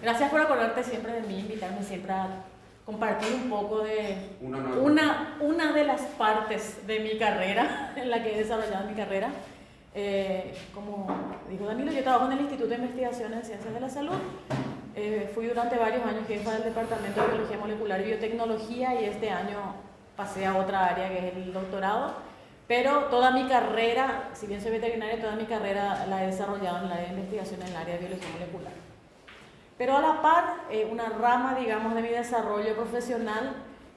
Gracias por acordarte siempre de mí, invitarme siempre a compartir un poco de una de las partes de mi carrera, en la que he desarrollado mi carrera. Como dijo Danilo, yo trabajo en el Instituto de Investigación en Ciencias de la Salud. Fui durante varios años jefa del Departamento de Biología Molecular y Biotecnología, y este año pasé a otra área que es el doctorado. Pero toda mi carrera, si bien soy veterinaria, toda mi carrera la he desarrollado en la área de investigación en el área de biología molecular. Pero a la par, una rama, digamos, de mi desarrollo profesional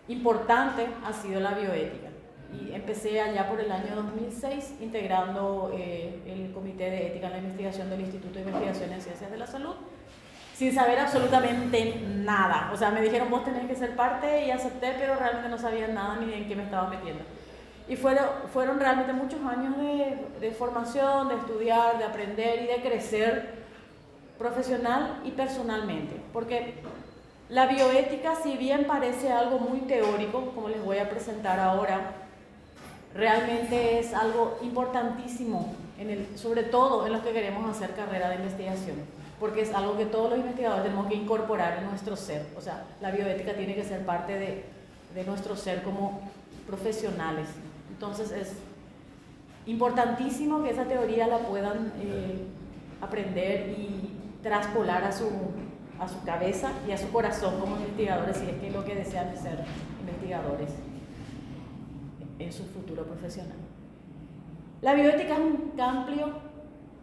importante ha sido la bioética. Y empecé allá por el año 2006 integrando el Comité de Ética en la Investigación del Instituto de Investigación en Ciencias de la Salud, sin saber absolutamente nada. O sea, me dijeron, vos tenés que ser parte, y acepté, pero realmente no sabía nada ni en qué me estaba metiendo. Y fueron realmente muchos años de formación, de estudiar, de aprender y de crecer profesional y personalmente. Porque la bioética, si bien parece algo muy teórico, como les voy a presentar ahora, realmente es algo importantísimo, sobre todo en los que queremos hacer carrera de investigación, porque es algo que todos los investigadores tenemos que incorporar en nuestro ser. O sea, la bioética tiene que ser parte de nuestro ser como profesionales. Entonces es importantísimo que esa teoría la puedan aprender y traspolar a su cabeza y a su corazón como investigadores, si es que es lo que desean de ser investigadores en su futuro profesional. La bioética es un campo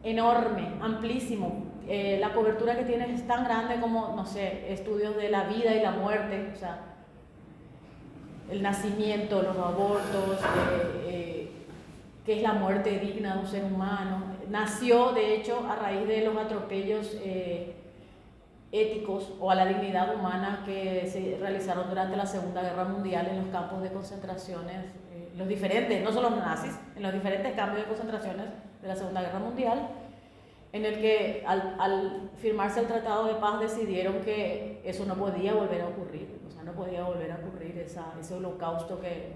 enorme, amplísimo. La cobertura que tiene es tan grande como, no sé, estudios de la vida y la muerte, o sea, el nacimiento, los abortos, qué es la muerte digna de un ser humano. Nació, de hecho, a raíz de los atropellos éticos o a la dignidad humana que se realizaron durante la Segunda Guerra Mundial en los campos de concentraciones, los diferentes, no solo los nazis, en los diferentes campos de concentraciones de la Segunda Guerra Mundial, en el que al firmarse el Tratado de Paz decidieron que eso no podía volver a ocurrir, o sea, no podía volver a ocurrir ese holocausto que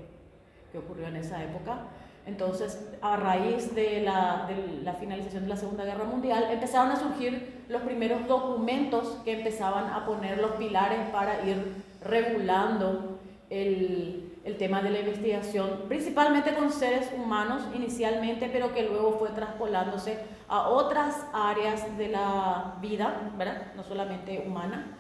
ocurrió en esa época. Entonces, a raíz de la finalización de la Segunda Guerra Mundial, empezaron a surgir los primeros documentos que empezaban a poner los pilares para ir regulando el tema de la investigación, principalmente con seres humanos inicialmente, pero que luego fue traspolándose a otras áreas de la vida, ¿verdad? No solamente humana.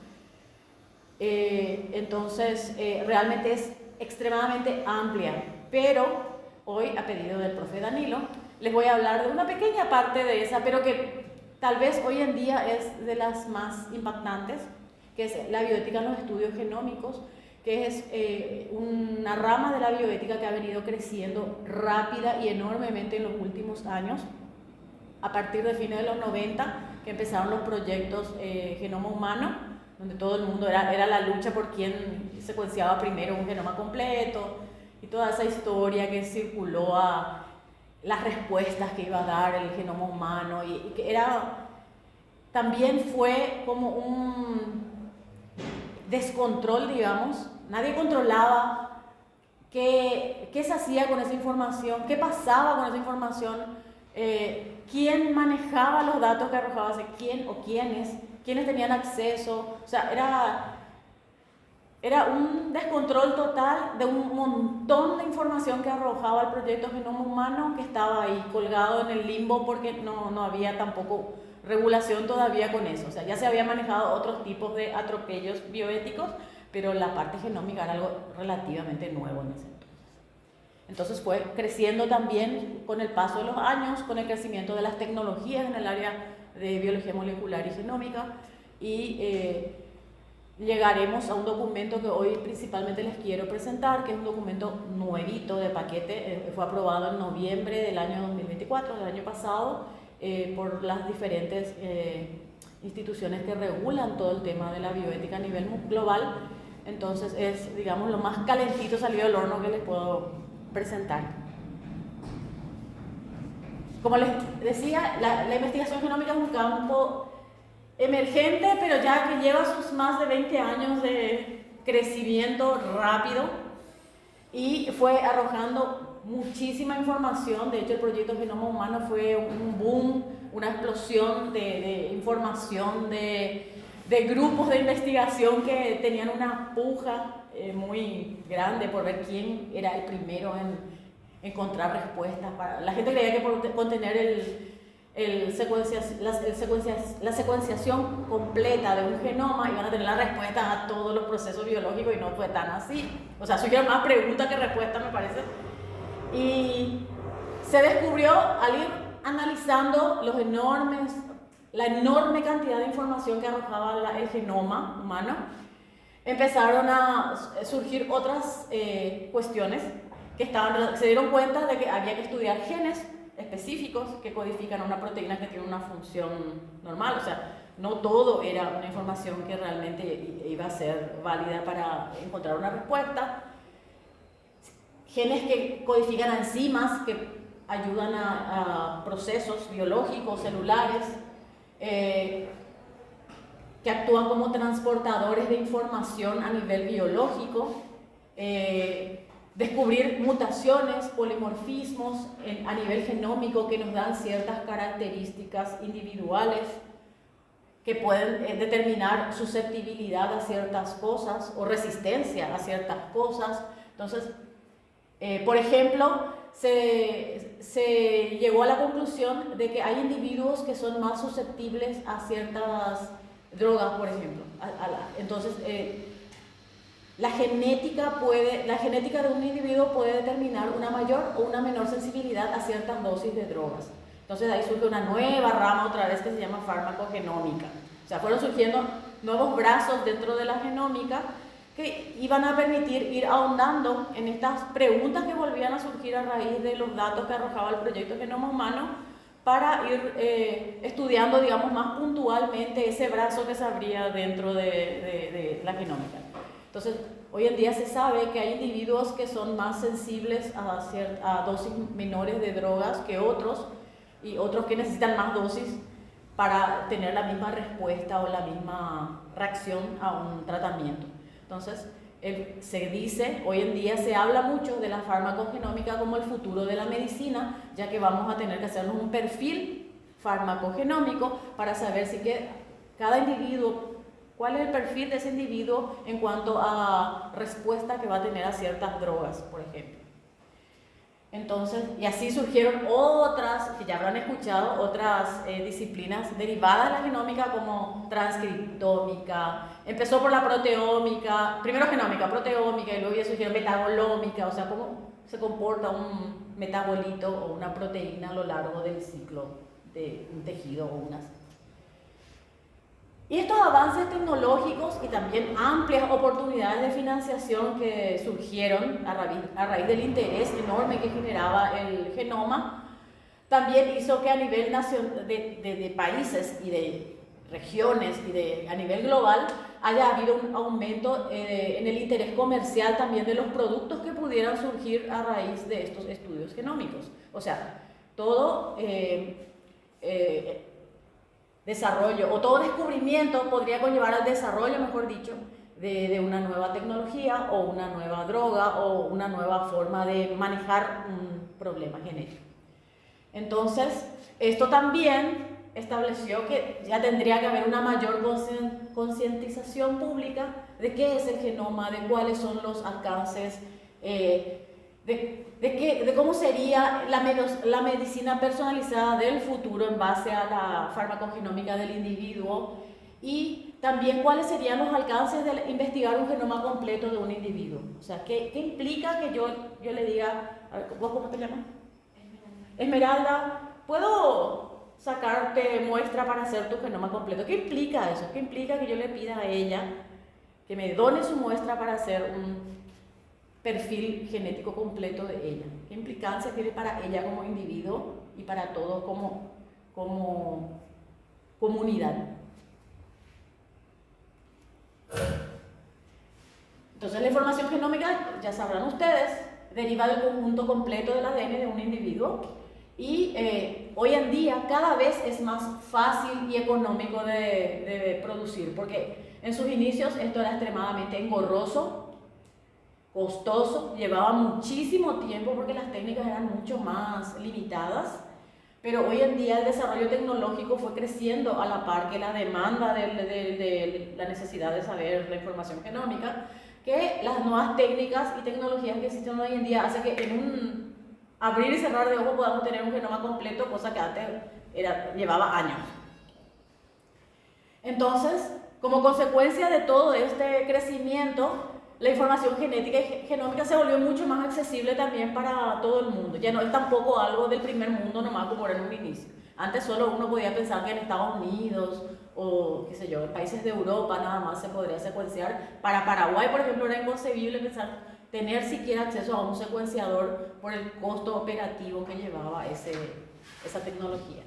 Entonces, realmente es extremadamente amplia, pero hoy, a pedido del profe Danilo, les voy a hablar de una pequeña parte de esa, pero que tal vez hoy en día es de las más impactantes, que es la bioética en los estudios genómicos, que es una rama de la bioética que ha venido creciendo rápida y enormemente en los últimos años, a partir de fines de los 90, que empezaron los proyectos Genoma Humano, donde todo el mundo era la lucha por quién secuenciaba primero un genoma completo, y toda esa historia que circuló a las respuestas que iba a dar el genoma humano, y que también fue como un descontrol, digamos. Nadie controlaba qué se hacía con esa información, qué pasaba con esa información, quién manejaba los datos que arrojaba, quién o quiénes tenían acceso. O sea, era un descontrol total de un montón de información que arrojaba el proyecto Genoma Humano, que estaba ahí colgado en el limbo porque no había tampoco regulación todavía con eso. O sea, ya se había manejado otros tipos de atropellos bioéticos, pero la parte genómica era algo relativamente nuevo en ese entonces. Entonces fue creciendo también con el paso de los años, con el crecimiento de las tecnologías en el área de biología molecular y genómica, y llegaremos a un documento que hoy principalmente les quiero presentar, que es un documento nuevito de paquete. Fue aprobado en noviembre del año 2024, del año pasado, por las diferentes instituciones que regulan todo el tema de la bioética a nivel global. Entonces es, digamos, lo más calentito salido del horno que les puedo presentar. Como les decía, la investigación genómica es un campo emergente, pero ya que lleva sus más de 20 años de crecimiento rápido, y fue arrojando muchísima información. De hecho, el proyecto Genoma Humano fue un boom, una explosión de información, de de grupos de investigación que tenían una puja muy grande por ver quién era el primero en encontrar respuestas. La gente creía que por contener la secuenciación completa de un genoma iban a tener la respuesta a todos los procesos biológicos, y no fue tan así. O sea, surgieron más preguntas que respuestas, me parece. Y se descubrió, al ir analizando la enorme cantidad de información que arrojaba el genoma humano, empezaron a surgir otras cuestiones que se dieron cuenta de que había que estudiar genes específicos que codifican una proteína que tiene una función normal. O sea, no todo era una información que realmente iba a ser válida para encontrar una respuesta. Genes que codifican enzimas que ayudan a procesos biológicos, celulares, que actúan como transportadores de información a nivel biológico, descubrir mutaciones, polimorfismos a nivel genómico que nos dan ciertas características individuales que pueden determinar susceptibilidad a ciertas cosas o resistencia a ciertas cosas. Entonces, por ejemplo, se llegó a la conclusión de que hay individuos que son más susceptibles a ciertas drogas, por ejemplo. Entonces, la genética de un individuo puede determinar una mayor o una menor sensibilidad a ciertas dosis de drogas. Entonces, ahí surge una nueva rama otra vez que se llama farmacogenómica. O sea, fueron surgiendo nuevos brazos dentro de la genómica que iban a permitir ir ahondando en estas preguntas que volvían a surgir a raíz de los datos que arrojaba el proyecto Genoma Humano, para ir estudiando, digamos, más puntualmente ese brazo que se abría dentro de la genómica. Entonces, hoy en día se sabe que hay individuos que son más sensibles a dosis menores de drogas que otros, y otros que necesitan más dosis para tener la misma respuesta o la misma reacción a un tratamiento. Entonces, se dice, hoy en día se habla mucho de la farmacogenómica como el futuro de la medicina, ya que vamos a tener que hacernos un perfil farmacogenómico para saber si cada individuo, cuál es el perfil de ese individuo en cuanto a respuesta que va a tener a ciertas drogas, por ejemplo. Entonces, y así surgieron otras, que ya habrán escuchado, otras disciplinas derivadas de la genómica, como transcriptómica. Empezó por la proteómica, primero genómica, proteómica, y luego ya surgieron metabolómica, o sea, cómo se comporta un metabolito o una proteína a lo largo del ciclo de un tejido o unas. Y estos avances tecnológicos y también amplias oportunidades de financiación que surgieron a raíz del interés enorme que generaba el genoma, también hizo que a nivel de países y de regiones y a nivel global haya habido un aumento en el interés comercial también de los productos que pudieran surgir a raíz de estos estudios genómicos. O sea, todo desarrollo o todo descubrimiento podría conllevar al desarrollo, mejor dicho, de una nueva tecnología o una nueva droga o una nueva forma de manejar un problema genético. Entonces, esto también estableció que ya tendría que haber una mayor concientización pública de qué es el genoma, de cuáles son los alcances, de cómo sería la medicina personalizada del futuro en base a la farmacogenómica del individuo, y también cuáles serían los alcances de investigar un genoma completo de un individuo. O sea, ¿qué implica que yo le diga, a ver, ¿vos cómo te llamas? Esmeralda, ¿puedo sacarte muestra para hacer tu genoma completo? ¿Qué implica eso? ¿Qué implica que yo le pida a ella que me done su muestra para hacer un perfil genético completo de ella? ¿Qué implicancia tiene para ella como individuo y para todos como comunidad? Entonces, la información genómica, ya sabrán ustedes, deriva del conjunto completo del ADN de un individuo, y hoy en día cada vez es más fácil y económico de producir, porque en sus inicios esto era extremadamente engorroso, costoso, llevaba muchísimo tiempo porque las técnicas eran mucho más limitadas, Pero hoy en día el desarrollo tecnológico fue creciendo a la par que la demanda de la necesidad de saber la información genómica, que las nuevas técnicas y tecnologías que existen hoy en día hacen que en un abrir y cerrar de ojos podamos tener un genoma completo, cosa que antes llevaba años. Entonces, como consecuencia de todo este crecimiento, la información genética y genómica se volvió mucho más accesible también para todo el mundo. Ya no es tampoco algo del primer mundo nomás como era en un inicio. Antes solo uno podía pensar que en Estados Unidos o qué sé yo, en países de Europa nada más se podría secuenciar. Para Paraguay, por ejemplo, era inconcebible pensar tener siquiera acceso a un secuenciador por el costo operativo que llevaba esa tecnología.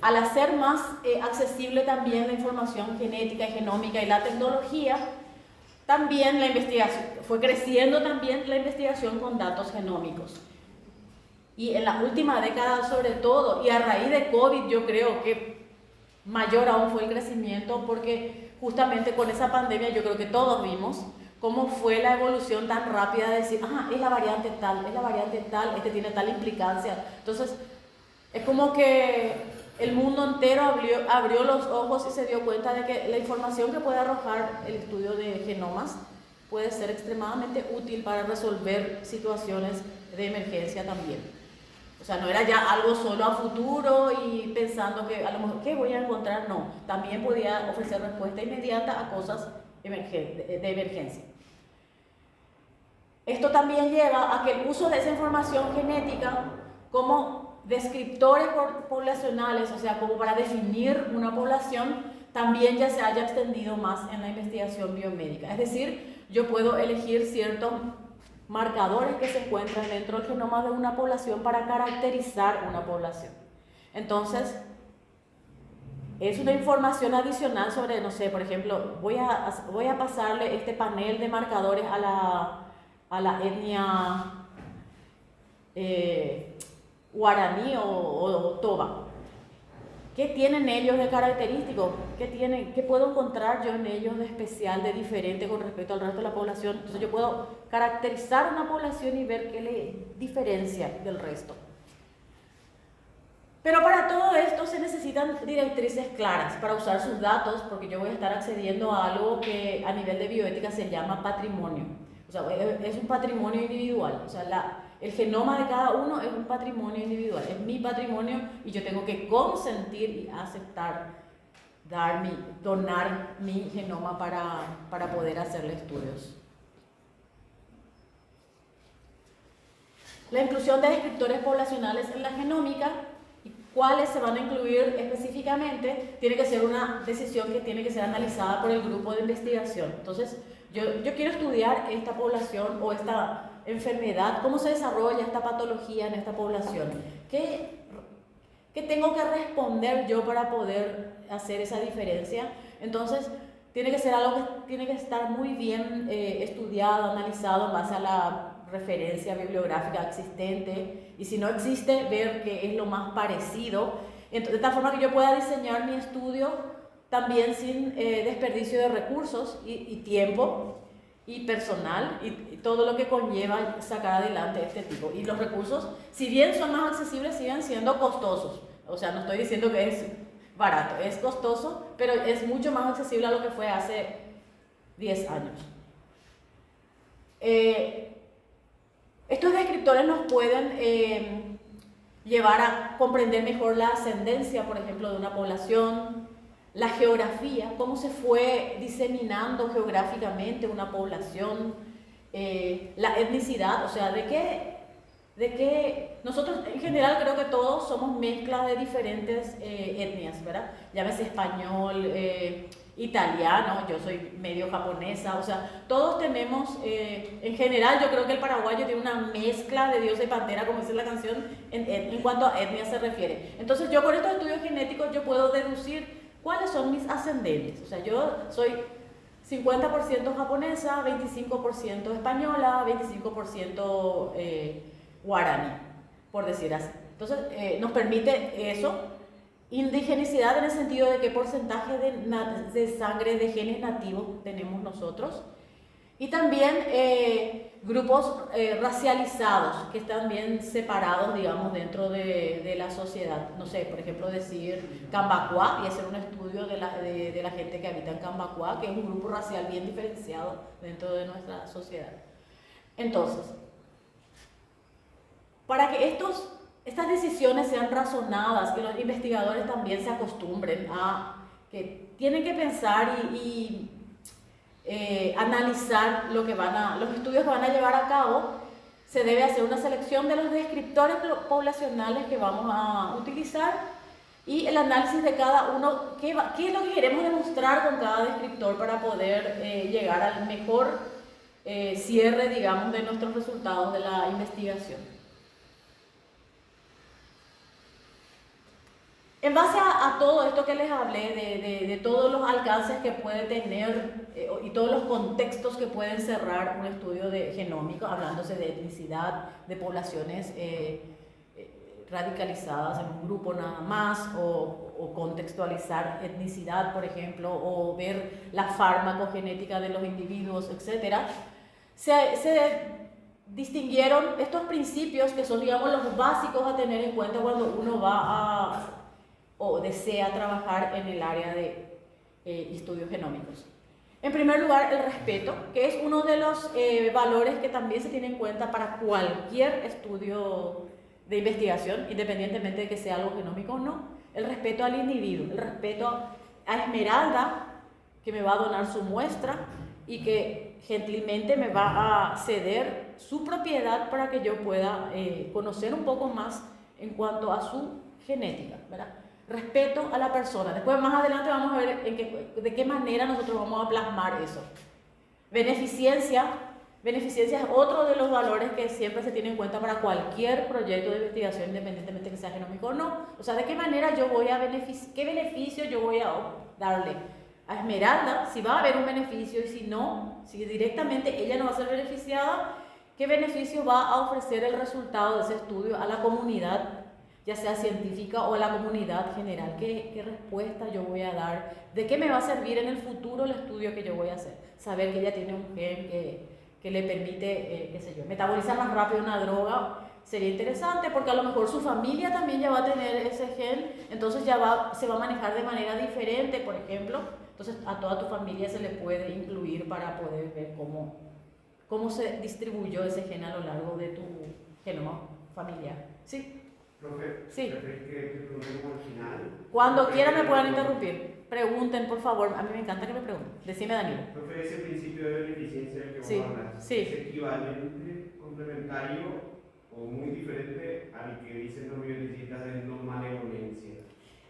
Al hacer más accesible también la información genética y genómica y la tecnología, también la investigación, fue creciendo también la investigación con datos genómicos. Y en la última década sobre todo, y a raíz de COVID yo creo que mayor aún fue el crecimiento, porque justamente con esa pandemia yo creo que todos vimos cómo fue la evolución tan rápida de decir, es la variante tal, este tiene tal implicancia. Entonces, es como que el mundo entero abrió los ojos y se dio cuenta de que la información que puede arrojar el estudio de genomas puede ser extremadamente útil para resolver situaciones de emergencia también. O sea, no era ya algo solo a futuro y pensando que a lo mejor, ¿qué voy a encontrar? No, también podía ofrecer respuesta inmediata a cosas de emergencia. Esto también lleva a que el uso de esa información genética como descriptores poblacionales, o sea, como para definir una población, también ya se haya extendido más en la investigación biomédica. Es decir, yo puedo elegir ciertos marcadores que se encuentran dentro del genoma de una población para caracterizar una población. Entonces, es una información adicional sobre, no sé, por ejemplo, voy a pasarle este panel de marcadores a la etnia guaraní o toba. ¿Qué tienen ellos de característico? ¿Qué puedo encontrar yo en ellos de especial, de diferente con respecto al resto de la población? Entonces yo puedo caracterizar una población y ver qué le diferencia del resto. Pero para todo esto se necesitan directrices claras para usar sus datos, porque yo voy a estar accediendo a algo que a nivel de bioética se llama patrimonio. O sea, es un patrimonio individual. O sea, el genoma de cada uno es un patrimonio individual, es mi patrimonio y yo tengo que consentir y aceptar donar mi genoma para poder hacerle estudios. La inclusión de descriptores poblacionales en la genómica y cuáles se van a incluir específicamente tiene que ser una decisión que tiene que ser analizada por el grupo de investigación. Entonces, yo quiero estudiar esta población o esta enfermedad, cómo se desarrolla esta patología en esta población. ¿Qué tengo que responder yo para poder hacer esa diferencia? Entonces, tiene que ser algo que tiene que estar muy bien estudiado, analizado en base a la referencia bibliográfica existente, y si no existe, ver qué es lo más parecido, de tal forma que yo pueda diseñar mi estudio también sin desperdicio de recursos y tiempo y personal y todo lo que conlleva sacar adelante este tipo. Y los recursos, si bien son más accesibles, siguen siendo costosos. O sea, no estoy diciendo que es barato, es costoso, pero es mucho más accesible a lo que fue hace 10 años. Estos descriptores nos pueden llevar a comprender mejor la ascendencia, por ejemplo, de una población, la geografía, cómo se fue diseminando geográficamente una población, la etnicidad, o sea, de qué nosotros en general creo que todos somos mezclas de diferentes etnias, ¿verdad? Llámese español, italiano, yo soy medio japonesa, o sea, todos tenemos, en general yo creo que el paraguayo tiene una mezcla de diosa y pantera, como dice la canción, en cuanto a etnia se refiere. Entonces yo con estos estudios genéticos yo puedo deducir cuáles son mis ascendentes. O sea, yo soy 50% japonesa, 25% española, 25% guaraní, por decir así. Entonces nos permite eso. Indigenicidad en el sentido de qué porcentaje de sangre de genes nativos tenemos nosotros. Y también grupos racializados que están bien separados, digamos, dentro de la sociedad. No sé, por ejemplo, decir Cambacuá y hacer un estudio de la gente que habita en Cambacuá, que es un grupo racial bien diferenciado dentro de nuestra sociedad. Entonces, para que estas decisiones sean razonadas, que los investigadores también se acostumbren a que tienen que pensar y analizar los estudios que van a llevar a cabo, se debe hacer una selección de los descriptores poblacionales que vamos a utilizar y el análisis de cada uno, qué es lo que queremos demostrar con cada descriptor para poder llegar al mejor cierre, digamos, de nuestros resultados de la investigación. En base a todo esto que les hablé, de todos los alcances que puede tener y todos los contextos que pueden cerrar un estudio genómico, hablándose de etnicidad, de poblaciones radicalizadas en un grupo nada más, o contextualizar etnicidad, por ejemplo, o ver la farmacogenética de los individuos, etc., se distinguieron estos principios que son, digamos, los básicos a tener en cuenta cuando uno va o desea trabajar en el área de estudios genómicos. En primer lugar, el respeto, que es uno de los valores que también se tiene en cuenta para cualquier estudio de investigación, independientemente de que sea algo genómico o no. El respeto al individuo, el respeto a Esmeralda, que me va a donar su muestra y que gentilmente me va a ceder su propiedad para que yo pueda conocer un poco más en cuanto a su genética, ¿verdad? Respeto a la persona. Después, más adelante, vamos a ver de qué manera nosotros vamos a plasmar eso. Beneficencia es otro de los valores que siempre se tiene en cuenta para cualquier proyecto de investigación, independientemente que sea genómico o no. O sea, de qué manera yo voy a qué beneficio yo voy a darle a Esmeralda, si va a haber un beneficio, y si no, si directamente ella no va a ser beneficiada, qué beneficio va a ofrecer el resultado de ese estudio a la comunidad, ya sea científica o a la comunidad general, qué respuesta yo voy a dar, de qué me va a servir en el futuro el estudio que yo voy a hacer. Saber que ella tiene un gen que le permite, qué sé yo, metabolizar más rápido una droga, sería interesante porque a lo mejor su familia también ya va a tener ese gen, entonces ya se va a manejar de manera diferente, por ejemplo. Entonces a toda tu familia se le puede incluir para poder ver cómo se distribuyó ese gen a lo largo de tu genoma familiar. ¿Sí? Profe, sí. ¿preferís que preguntemos al final? Cuando quieran me puedan interrumpir. Pregunten, por favor. A mí me encanta que me pregunten. Decime, Daniel. Profe, ese principio de beneficencia del que vos hablas, sí. ¿es equivalente, complementario o muy diferente al que dicen los biologistas de no malevolencia?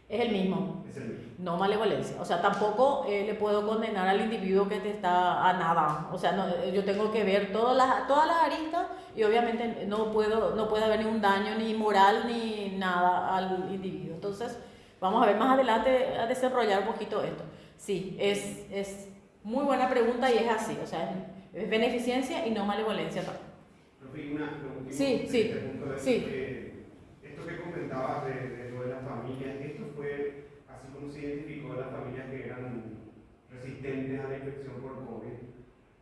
Es el mismo. Es el mismo. No malevolencia. O sea, tampoco le puedo condenar al individuo que te está a nada. O sea, no, yo tengo que ver todas las aristas y obviamente no puede haber ningún daño ni moral ni nada al individuo. Entonces, vamos a ver más adelante a desarrollar un poquito esto. Sí, es muy buena pregunta y es así. O sea, es beneficencia y no malevolencia tampoco. Profe, una pregunta. Sí. Esto que comentabas de lo de las familias, ¿esto fue así como se identificó las familias que eran resistentes a la infección por COVID?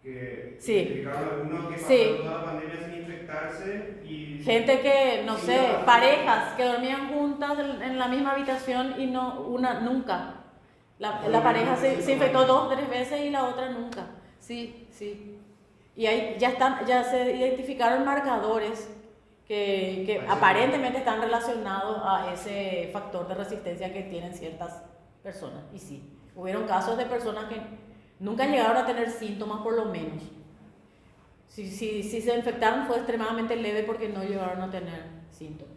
Que identificaron algunos que pasaron toda la pandemia sin infectarse y... Gente que, no sé, parejas que dormían juntas en la misma habitación y nunca. La pareja se infectó 2 o 3 veces y la otra nunca. Sí. Y ahí ya se identificaron marcadores que aparentemente están relacionados a ese factor de resistencia que tienen ciertas personas. Y sí, hubieron casos de personas que nunca llegaron a tener síntomas, por lo menos. Si se infectaron fue extremadamente leve porque no llegaron a tener síntomas.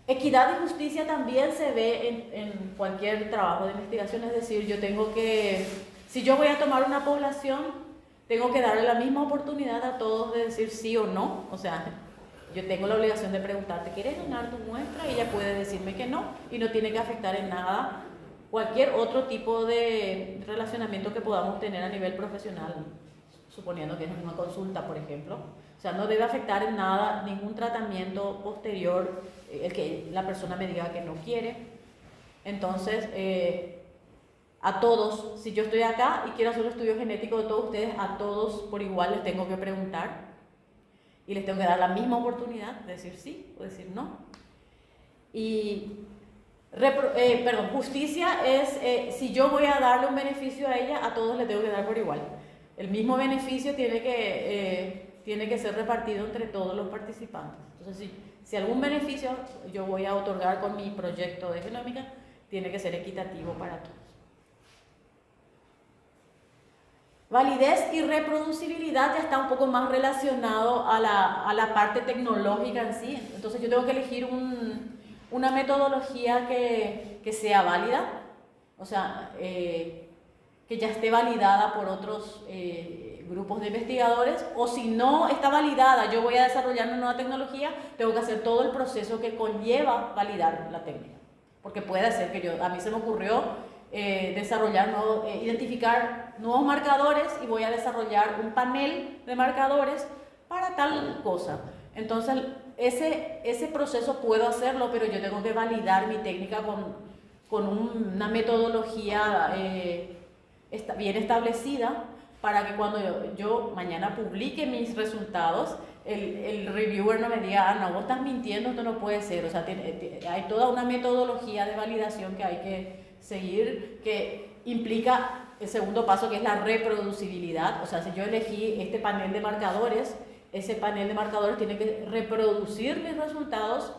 Equidad y justicia también se ve en cualquier trabajo de investigación, es decir, si yo voy a tomar una población, tengo que darle la misma oportunidad a todos de decir sí o no. O sea, yo tengo la obligación de preguntarte, ¿quieres donar tu muestra? Y ella puede decirme que no, y no tiene que afectar en nada cualquier otro tipo de relacionamiento que podamos tener a nivel profesional, suponiendo que es una consulta, por ejemplo. O sea, no debe afectar en nada ningún tratamiento posterior, el que la persona me diga que no quiere. Entonces, A todos, si yo estoy acá y quiero hacer un estudio genético de todos ustedes, a todos por igual les tengo que preguntar y les tengo que dar la misma oportunidad de decir sí o decir no. Y, justicia es, si yo voy a darle un beneficio a ella, a todos le tengo que dar por igual. El mismo beneficio tiene que ser repartido entre todos los participantes. Entonces, si algún beneficio yo voy a otorgar con mi proyecto de genómica, tiene que ser equitativo para todos. Validez y reproducibilidad ya está un poco más relacionado a la parte tecnológica en sí. Entonces yo tengo que elegir una metodología que sea válida, o sea, que ya esté validada por otros grupos de investigadores, o si no está validada, yo voy a desarrollar una nueva tecnología, tengo que hacer todo el proceso que conlleva validar la técnica. Porque puede ser que a mí se me ocurrió identificar nuevos marcadores y voy a desarrollar un panel de marcadores para tal cosa. Entonces, ese proceso puedo hacerlo, pero yo tengo que validar mi técnica con una metodología bien establecida para que cuando yo mañana publique mis resultados, el reviewer no me diga, no, vos estás mintiendo, esto no puede ser. O sea, hay toda una metodología de validación que hay que seguir, que implica el segundo paso, que es la reproducibilidad. O sea, si yo elegí este panel de marcadores, ese panel de marcadores tiene que reproducir mis resultados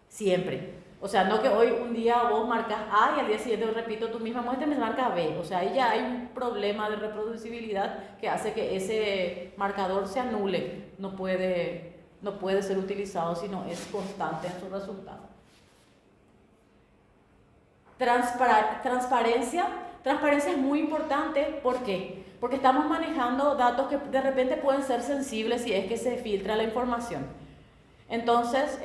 siempre. O sea, no que hoy un día vos marcas A y al día siguiente repito tu misma muestra y me marca B. O sea, ahí ya hay un problema de reproducibilidad que hace que ese marcador se anule. No puede ser utilizado si no es constante en su resultado. Transparencia es muy importante. ¿Por qué? Porque estamos manejando datos que de repente pueden ser sensibles si es que se filtra la información. Entonces,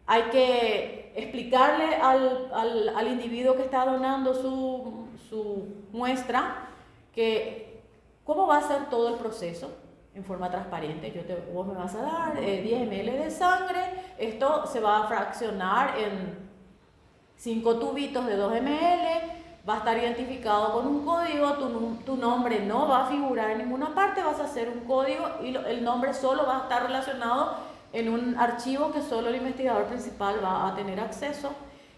hay que explicarle al individuo que está donando su muestra que cómo va a ser todo el proceso en forma transparente. Vos me vas a dar 10 ml de sangre, esto se va a fraccionar en 5 tubitos de 2 ml, va a estar identificado con un código, tu nombre no va a figurar en ninguna parte, vas a hacer un código y el nombre solo va a estar relacionado en un archivo que solo el investigador principal va a tener acceso.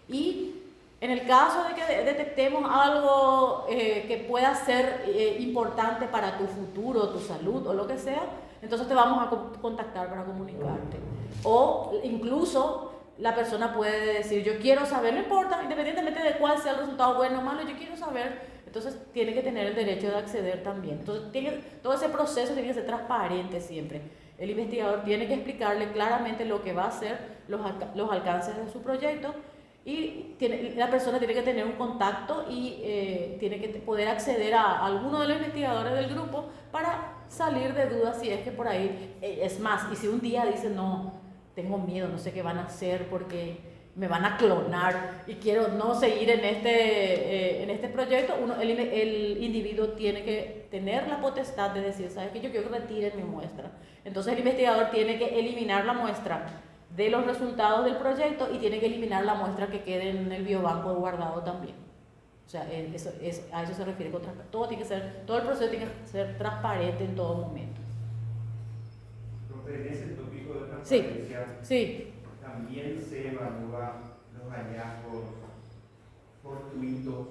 Y en el caso de que detectemos algo que pueda ser importante para tu futuro, tu salud o lo que sea, entonces te vamos a contactar para comunicarte. O incluso la persona puede decir, yo quiero saber, no importa, independientemente de cuál sea el resultado, bueno o malo, yo quiero saber. Entonces tiene que tener el derecho de acceder también. Entonces todo ese proceso tiene que ser transparente siempre. El investigador tiene que explicarle claramente lo que va a hacer, los alcances de su proyecto, y la persona tiene que tener un contacto y tiene que poder acceder a alguno de los investigadores del grupo para salir de dudas si es que por ahí, es más, y si un día dice, no, tengo miedo, no sé qué van a hacer porque me van a clonar y quiero no seguir en este proyecto, el individuo tiene que tener la potestad de decir, ¿sabes qué? Yo quiero que retiren mi muestra. Entonces el investigador tiene que eliminar la muestra de los resultados del proyecto y tiene que eliminar la muestra que quede en el biobanco guardado también. O sea, a eso se refiere con transparencia. Todo el proceso tiene que ser transparente en todo momento. Entonces, en ese tópico de transparencia, sí. También se evalúa los hallazgos fortuitos.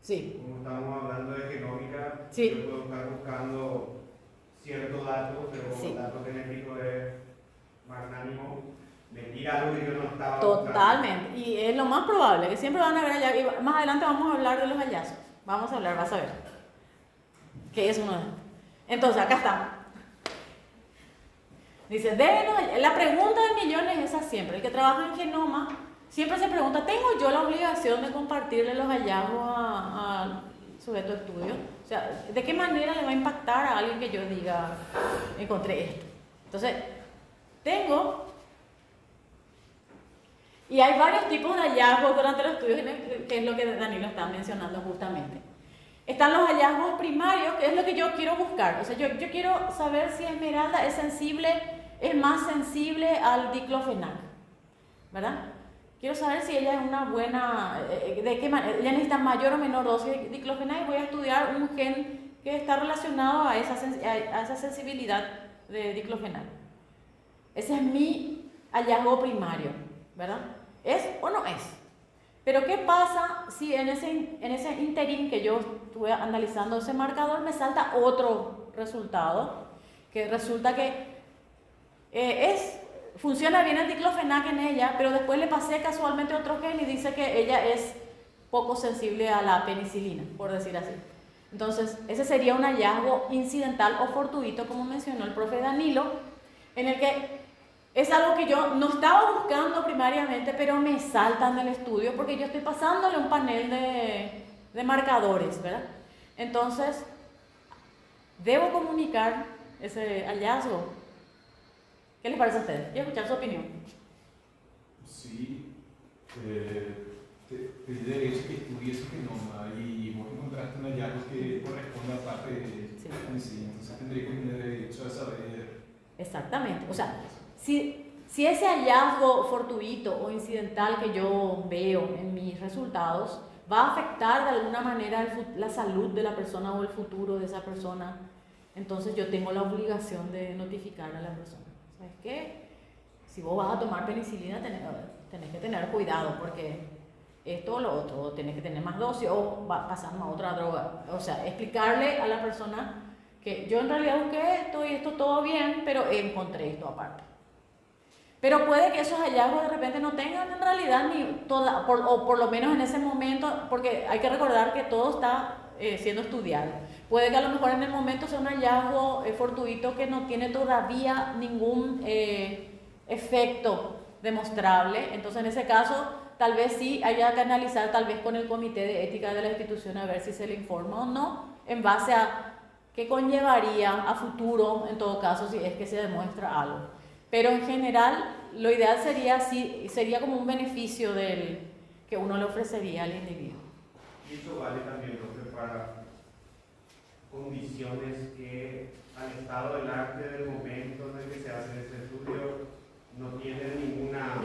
Sí. Como estamos hablando de genómica, sí. Yo puedo estar buscando ciertos datos, pero como el dato genético es magnánimo, me tira algo que yo no estaba Totalmente. buscando. Y es lo más probable, que siempre van a haber hallazgos. Más adelante vamos a hablar de los hallazgos. Vamos a hablar, vas a ver. ¿Qué es uno de ellos? Entonces, acá está. Dice, la pregunta del millón es esa siempre. El que trabaja en genoma siempre se pregunta, ¿tengo yo la obligación de compartirle los hallazgos al sujeto de estudio? O sea, ¿de qué manera le va a impactar a alguien que yo diga, encontré esto? Entonces, y hay varios tipos de hallazgos durante los estudios, que es lo que Danilo está mencionando justamente. Están los hallazgos primarios, que es lo que yo quiero buscar. O sea, yo quiero saber si Esmeralda es más sensible al diclofenac, ¿verdad? quiero saber si ella es una buena, de qué manera, ella necesita mayor o menor dosis de diclofenac y voy a estudiar un gen que está relacionado a esa sensibilidad de diclofenac. Ese es mi hallazgo primario, ¿verdad? ¿Es o no es? Pero ¿qué pasa si en ese interín que yo estuve analizando ese marcador me salta otro resultado? Que resulta que funciona bien el diclofenac en ella, pero después le pasé casualmente otro gen y dice que ella es poco sensible a la penicilina, por decir así. Entonces, ese sería un hallazgo incidental o fortuito, como mencionó el profe Danilo, en el que es algo que yo no estaba buscando primariamente, pero me saltan del estudio porque yo estoy pasándole un panel de marcadores, ¿verdad? Entonces, debo comunicar ese hallazgo. ¿Qué les parece a ustedes? Quiero escuchar su opinión. Sí, te derecho que estudies su genoma y vos encontraste un hallazgo que corresponde a parte de sí. Entonces tendría que tener derecho a saber. Exactamente, o sea, si ese hallazgo fortuito o incidental que yo veo en mis resultados va a afectar de alguna manera la salud de la persona o el futuro de esa persona, entonces yo tengo la obligación de notificar a la persona. ¿Sabes qué? Si vos vas a tomar penicilina, tenés que tener cuidado porque esto o lo otro, tenés que tener más dosis o pasando a otra droga. O sea, explicarle a la persona que yo en realidad busqué esto y esto todo bien, pero encontré esto aparte. Pero puede que esos hallazgos de repente no tengan en realidad o por lo menos en ese momento, porque hay que recordar que todo está siendo estudiado. Puede que a lo mejor en el momento sea un hallazgo fortuito que no tiene todavía ningún efecto demostrable. Entonces en ese caso tal vez sí haya que analizar tal vez con el comité de ética de la institución a ver si se le informa o no en base a qué conllevaría a futuro en todo caso si es que se demuestra algo. Pero en general lo ideal sería como un beneficio que uno le ofrecería al individuo. Y eso vale también, profe, para condiciones que al estado del arte del momento en el que se hace ese estudio no tienen ninguna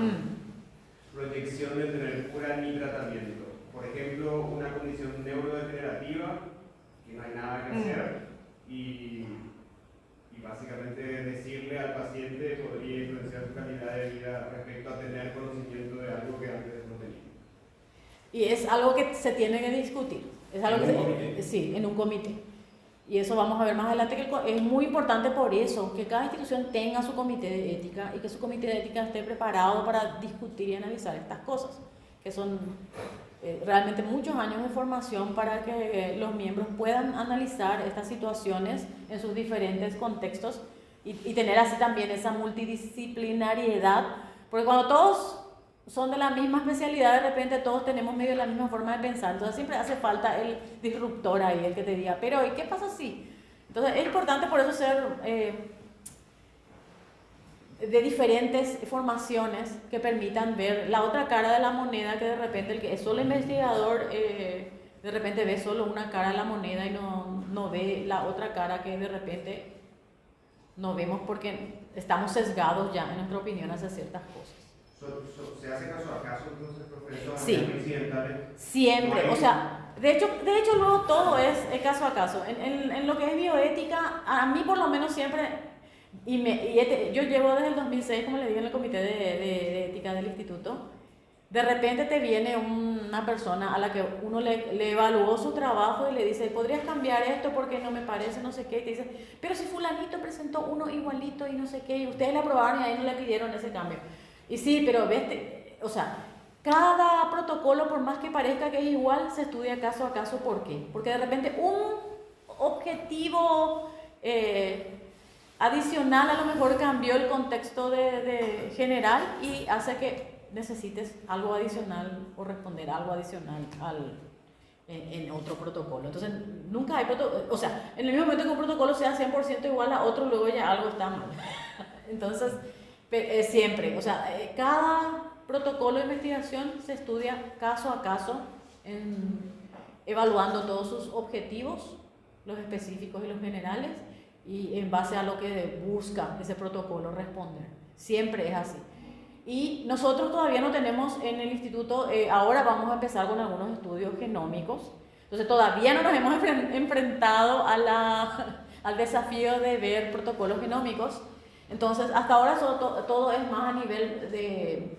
proyección de tener cura ni tratamiento. Por ejemplo, una condición neurodegenerativa que no hay nada que hacer y básicamente decirle al paciente podría influenciar su calidad de vida respecto a tener conocimiento de algo que antes no tenía. Y es algo que se tiene que discutir. Es algo sí, en un comité. Y eso vamos a ver más adelante, que es muy importante por eso, que cada institución tenga su comité de ética y que su comité de ética esté preparado para discutir y analizar estas cosas, que son realmente muchos años de formación para que los miembros puedan analizar estas situaciones en sus diferentes contextos y tener así también esa multidisciplinariedad, porque cuando todos son de la misma especialidad, de repente todos tenemos medio la misma forma de pensar, entonces siempre hace falta el disruptor ahí, el que te diga, pero ¿y qué pasa si? Entonces es importante por eso ser de diferentes formaciones que permitan ver la otra cara de la moneda, que de repente el que es solo investigador de repente ve solo una cara de la moneda y no ve la otra cara que de repente no vemos porque estamos sesgados ya en nuestra opinión hacia ciertas cosas. ¿Se hace caso a caso entonces, profesor? Sí, siempre, no o sea, de hecho luego todo es caso a caso. En lo que es bioética, a mí por lo menos siempre, yo llevo desde el 2006, como le dije, en el comité de ética del instituto. De repente te viene una persona a la que uno le evaluó su trabajo y le dice, ¿podrías cambiar esto porque no me parece, no sé qué? Y te dice, pero si fulanito presentó uno igualito y no sé qué, y ustedes le aprobaron y ahí no le pidieron ese cambio. Y sí, pero o sea, cada protocolo, por más que parezca que es igual, se estudia caso a caso. ¿Por qué? Porque de repente un objetivo adicional a lo mejor cambió el contexto de general y hace que necesites algo adicional o responder algo adicional en otro protocolo. Entonces, nunca hay o sea, en el mismo momento que un protocolo sea 100% igual a otro, luego ya algo está mal. Entonces, siempre, o sea, cada protocolo de investigación se estudia caso a caso, evaluando todos sus objetivos, los específicos y los generales, y en base a lo que busca ese protocolo responder. Siempre es así. Y nosotros todavía no tenemos en el instituto, ahora vamos a empezar con algunos estudios genómicos. Entonces todavía no nos hemos enfrentado al desafío de ver protocolos genómicos. Entonces hasta ahora todo es más a nivel de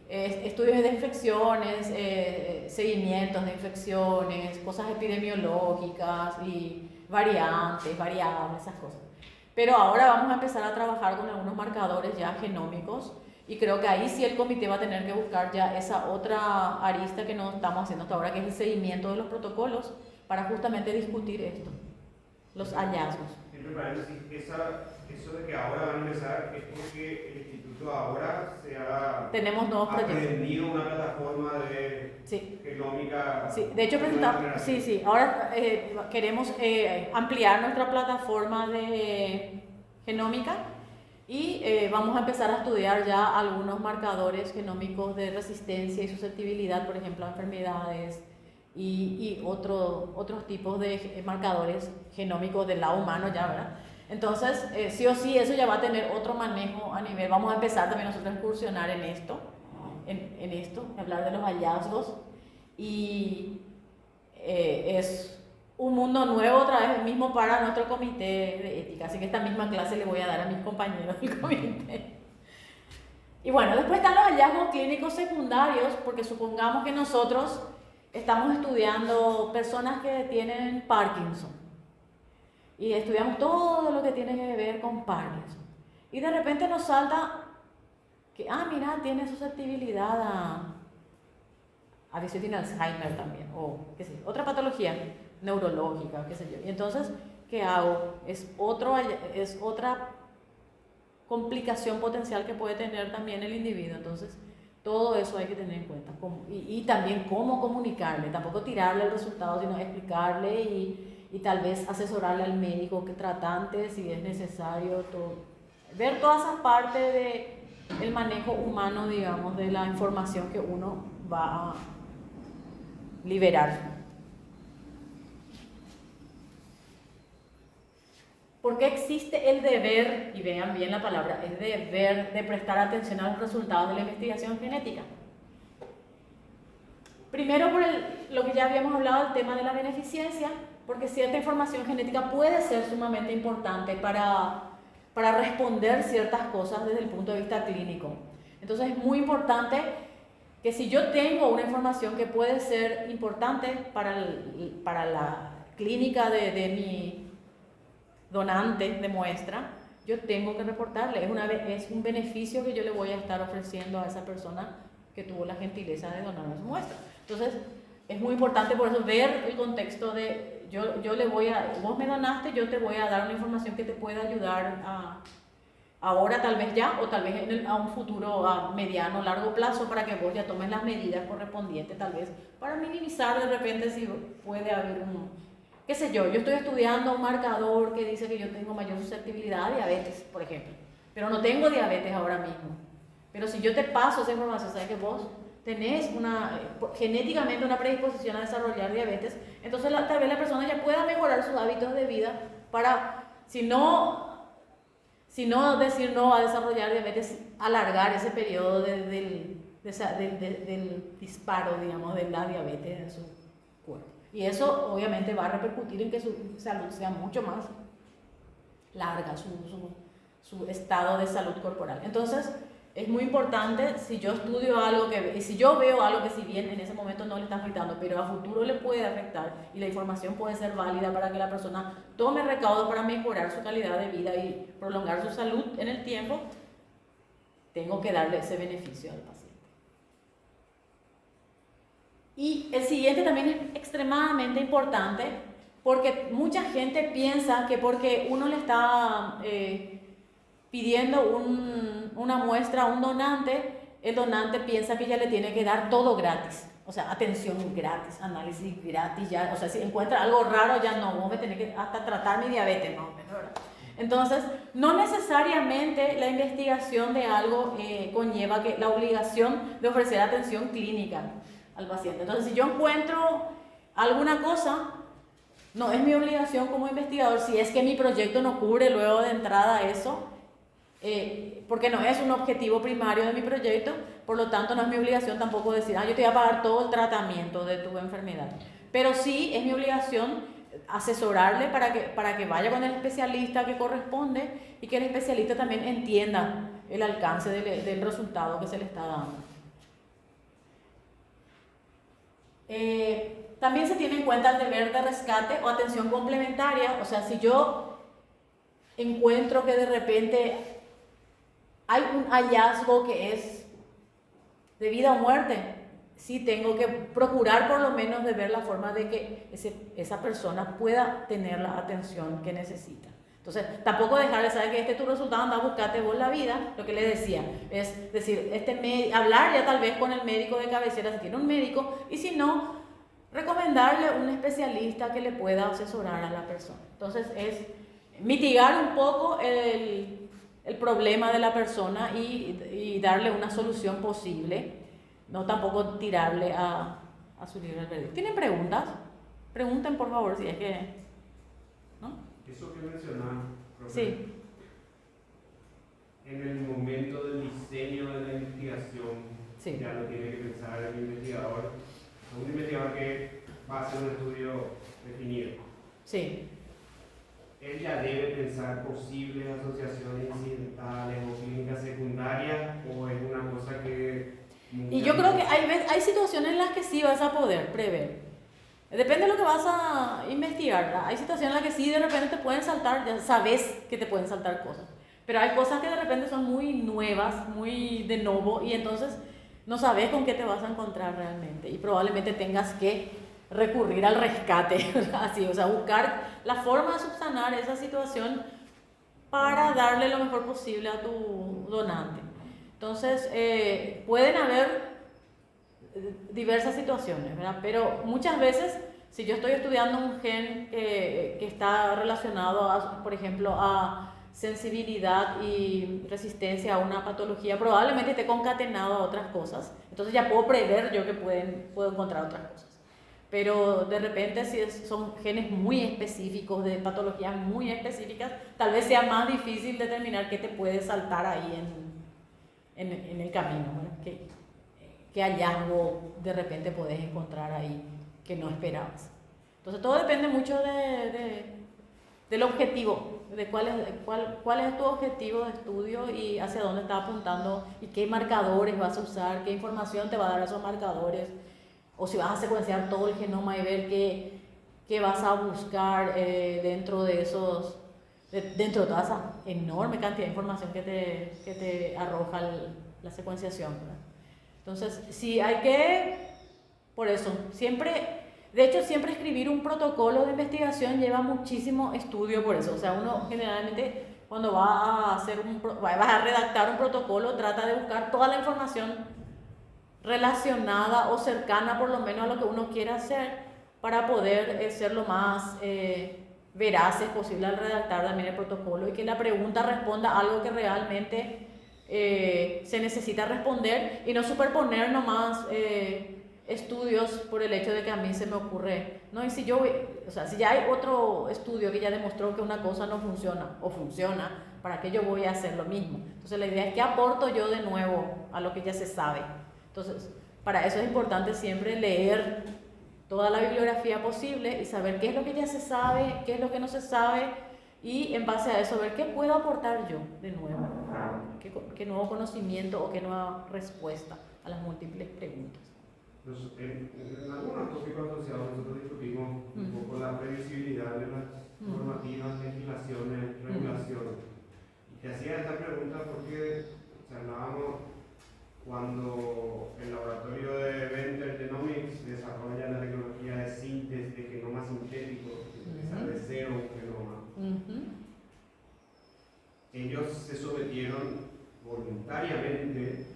estudios de infecciones, seguimientos de infecciones, cosas epidemiológicas y variantes, variables, esas cosas. Pero ahora vamos a empezar a trabajar con algunos marcadores ya genómicos y creo que ahí sí el comité va a tener que buscar ya esa otra arista que no estamos haciendo hasta ahora, que es el seguimiento de los protocolos para justamente discutir esto, los hallazgos. Entre paréntesis, eso de que ahora van a empezar es porque el instituto ahora se ha aprendido una plataforma de genómica. Sí, de hecho presentamos, ahora queremos ampliar nuestra plataforma de genómica y vamos a empezar a estudiar ya algunos marcadores genómicos de resistencia y susceptibilidad, por ejemplo, a enfermedades y otros tipos de marcadores genómicos del lado humano ya, ¿verdad? Entonces, sí o sí, eso ya va a tener otro manejo a nivel. Vamos a empezar también nosotros a incursionar en esto, hablar de los hallazgos. Y es un mundo nuevo otra vez, mismo para nuestro comité de ética. Así que esta misma clase le voy a dar a mis compañeros del comité. Y bueno, después están los hallazgos clínicos secundarios, porque supongamos que nosotros estamos estudiando personas que tienen Parkinson. Y estudiamos todo lo que tiene que ver con Parkinson. Y de repente nos salta que, mira, tiene susceptibilidad a veces tiene Alzheimer también, o qué sé, otra patología neurológica, qué sé yo. Y entonces, ¿qué hago? Es otra complicación potencial que puede tener también el individuo. Entonces, todo eso hay que tener en cuenta. Y también cómo comunicarle, tampoco tirarle el resultado, sino explicarle y tal vez asesorarle al médico que tratante si es necesario, ver toda esa parte del manejo humano, digamos, de la información que uno va a liberar. ¿Por qué existe el deber, y vean bien la palabra, el deber de prestar atención a los resultados de la investigación genética? Primero por lo que ya habíamos hablado, el tema de la beneficencia, porque cierta información genética puede ser sumamente importante para responder ciertas cosas desde el punto de vista clínico. Entonces es muy importante que si yo tengo una información que puede ser importante para la clínica de mi donante de muestra, yo tengo que reportarle. Es un beneficio que yo le voy a estar ofreciendo a esa persona que tuvo la gentileza de donar su muestra. Entonces es muy importante por eso ver el contexto de vos me donaste, yo te voy a dar una información que te pueda ayudar ahora tal vez ya, o tal vez a un futuro a mediano o largo plazo, para que vos ya tomes las medidas correspondientes, tal vez para minimizar de repente si puede haber qué sé yo estoy estudiando un marcador que dice que yo tengo mayor susceptibilidad a diabetes, por ejemplo, pero no tengo diabetes ahora mismo. Pero si yo te paso esa información, sabes que vos tenés genéticamente una predisposición a desarrollar diabetes, entonces tal vez la persona ya pueda mejorar sus hábitos de vida para, si no decir no a desarrollar diabetes, alargar ese periodo del disparo, digamos, de la diabetes en su cuerpo. Y eso obviamente va a repercutir en que su salud sea mucho más larga, su estado de salud corporal. Entonces, es muy importante, si yo estudio algo si yo veo algo que si bien en ese momento no le está afectando, pero a futuro le puede afectar y la información puede ser válida para que la persona tome recaudo para mejorar su calidad de vida y prolongar su salud en el tiempo, tengo que darle ese beneficio al paciente. Y el siguiente también es extremadamente importante, porque mucha gente piensa que porque uno le está pidiendo una muestra a un donante, el donante piensa que ya le tiene que dar todo gratis. O sea, atención gratis, análisis gratis, ya, o sea, si encuentra algo raro, ya no, vos me tenés que hasta tratar mi diabetes, no, ¿verdad? Entonces, no necesariamente la investigación de algo conlleva la obligación de ofrecer atención clínica al paciente. Entonces, si yo encuentro alguna cosa, no es mi obligación como investigador, si es que mi proyecto no cubre luego de entrada eso, porque no es un objetivo primario de mi proyecto, por lo tanto no es mi obligación tampoco decir, yo te voy a pagar todo el tratamiento de tu enfermedad. Pero sí es mi obligación asesorarle para que vaya con el especialista que corresponde y que el especialista también entienda el alcance del resultado que se le está dando. También se tiene en cuenta el deber de rescate o atención complementaria, o sea, si yo encuentro que de repente hay un hallazgo que es de vida o muerte, sí tengo que procurar por lo menos de ver la forma de que esa persona pueda tener la atención que necesita. Entonces, tampoco dejarle saber que este es tu resultado, anda a buscarte vos la vida. Lo que le decía es decir, hablar ya tal vez con el médico de cabecera si tiene un médico, y si no, recomendarle un especialista que le pueda asesorar a la persona. Entonces, es mitigar un poco el problema de la persona y darle una solución posible, no tampoco tirarle a su libre albedrío. ¿Tienen preguntas? Pregunten por favor si es que... ¿no? Eso que mencionaba, profe, sí. En el momento del diseño de la investigación, sí. Ya lo tiene que pensar el investigador. Un investigador que va a hacer un estudio definido. Sí. Él ya debe pensar posibles asociaciones incidentales o clínicas secundarias, o es una cosa que... Y yo creo que hay situaciones en las que sí vas a poder prever. Depende de lo que vas a investigar, ¿verdad? Hay situaciones en las que sí de repente te pueden saltar, ya sabes que te pueden saltar cosas. Pero hay cosas que de repente son muy nuevas, muy de nuevo, y entonces no sabes con qué te vas a encontrar realmente. Y probablemente tengas que recurrir al rescate, así, o sea, buscar la forma de subsanar esa situación para darle lo mejor posible a tu donante. Entonces, pueden haber diversas situaciones, ¿verdad? Pero muchas veces, si yo estoy estudiando un gen que está relacionado, por ejemplo, a sensibilidad y resistencia a una patología, probablemente esté concatenado a otras cosas. Entonces ya puedo prever yo que puedo encontrar otras cosas. Pero de repente, si son genes muy específicos, de patologías muy específicas, tal vez sea más difícil determinar qué te puede saltar ahí en el camino, ¿verdad? ¿Qué hallazgo de repente podés encontrar ahí que no esperabas? Entonces todo depende mucho del objetivo, de cuál es tu objetivo de estudio y hacia dónde estás apuntando y qué marcadores vas a usar, qué información te va a dar esos marcadores, o si vas a secuenciar todo el genoma y ver qué vas a buscar dentro de toda esa enorme cantidad de información que te arroja la secuenciación, ¿verdad? Entonces, sí hay que, por eso, siempre escribir un protocolo de investigación lleva muchísimo estudio por eso. O sea, uno generalmente cuando vas a redactar un protocolo trata de buscar toda la información relacionada o cercana por lo menos a lo que uno quiere hacer para poder ser lo más veraces posible al redactar también el protocolo y que la pregunta responda a algo que realmente se necesita responder y no superponer nomás estudios por el hecho de que a mí se me ocurre, ¿no? Y si ya hay otro estudio que ya demostró que una cosa no funciona o funciona, ¿para qué yo voy a hacer lo mismo? Entonces la idea es que aporto yo de nuevo a lo que ya se sabe. Entonces, para eso es importante siempre leer toda la bibliografía posible y saber qué es lo que ya se sabe, qué es lo que no se sabe, y en base a eso ver qué puedo aportar yo de nuevo, qué nuevo conocimiento o qué nueva respuesta a las múltiples preguntas. En algunos tópicos asociados nosotros discutimos un poco la previsibilidad de las normativas, legislaciones, regulaciones. Y te hacía esta pregunta porque hablábamos cuando el laboratorio de Venter Genomics desarrolla la tecnología de síntesis de genoma sintético, empezar de cero un genoma. Ellos se sometieron voluntariamente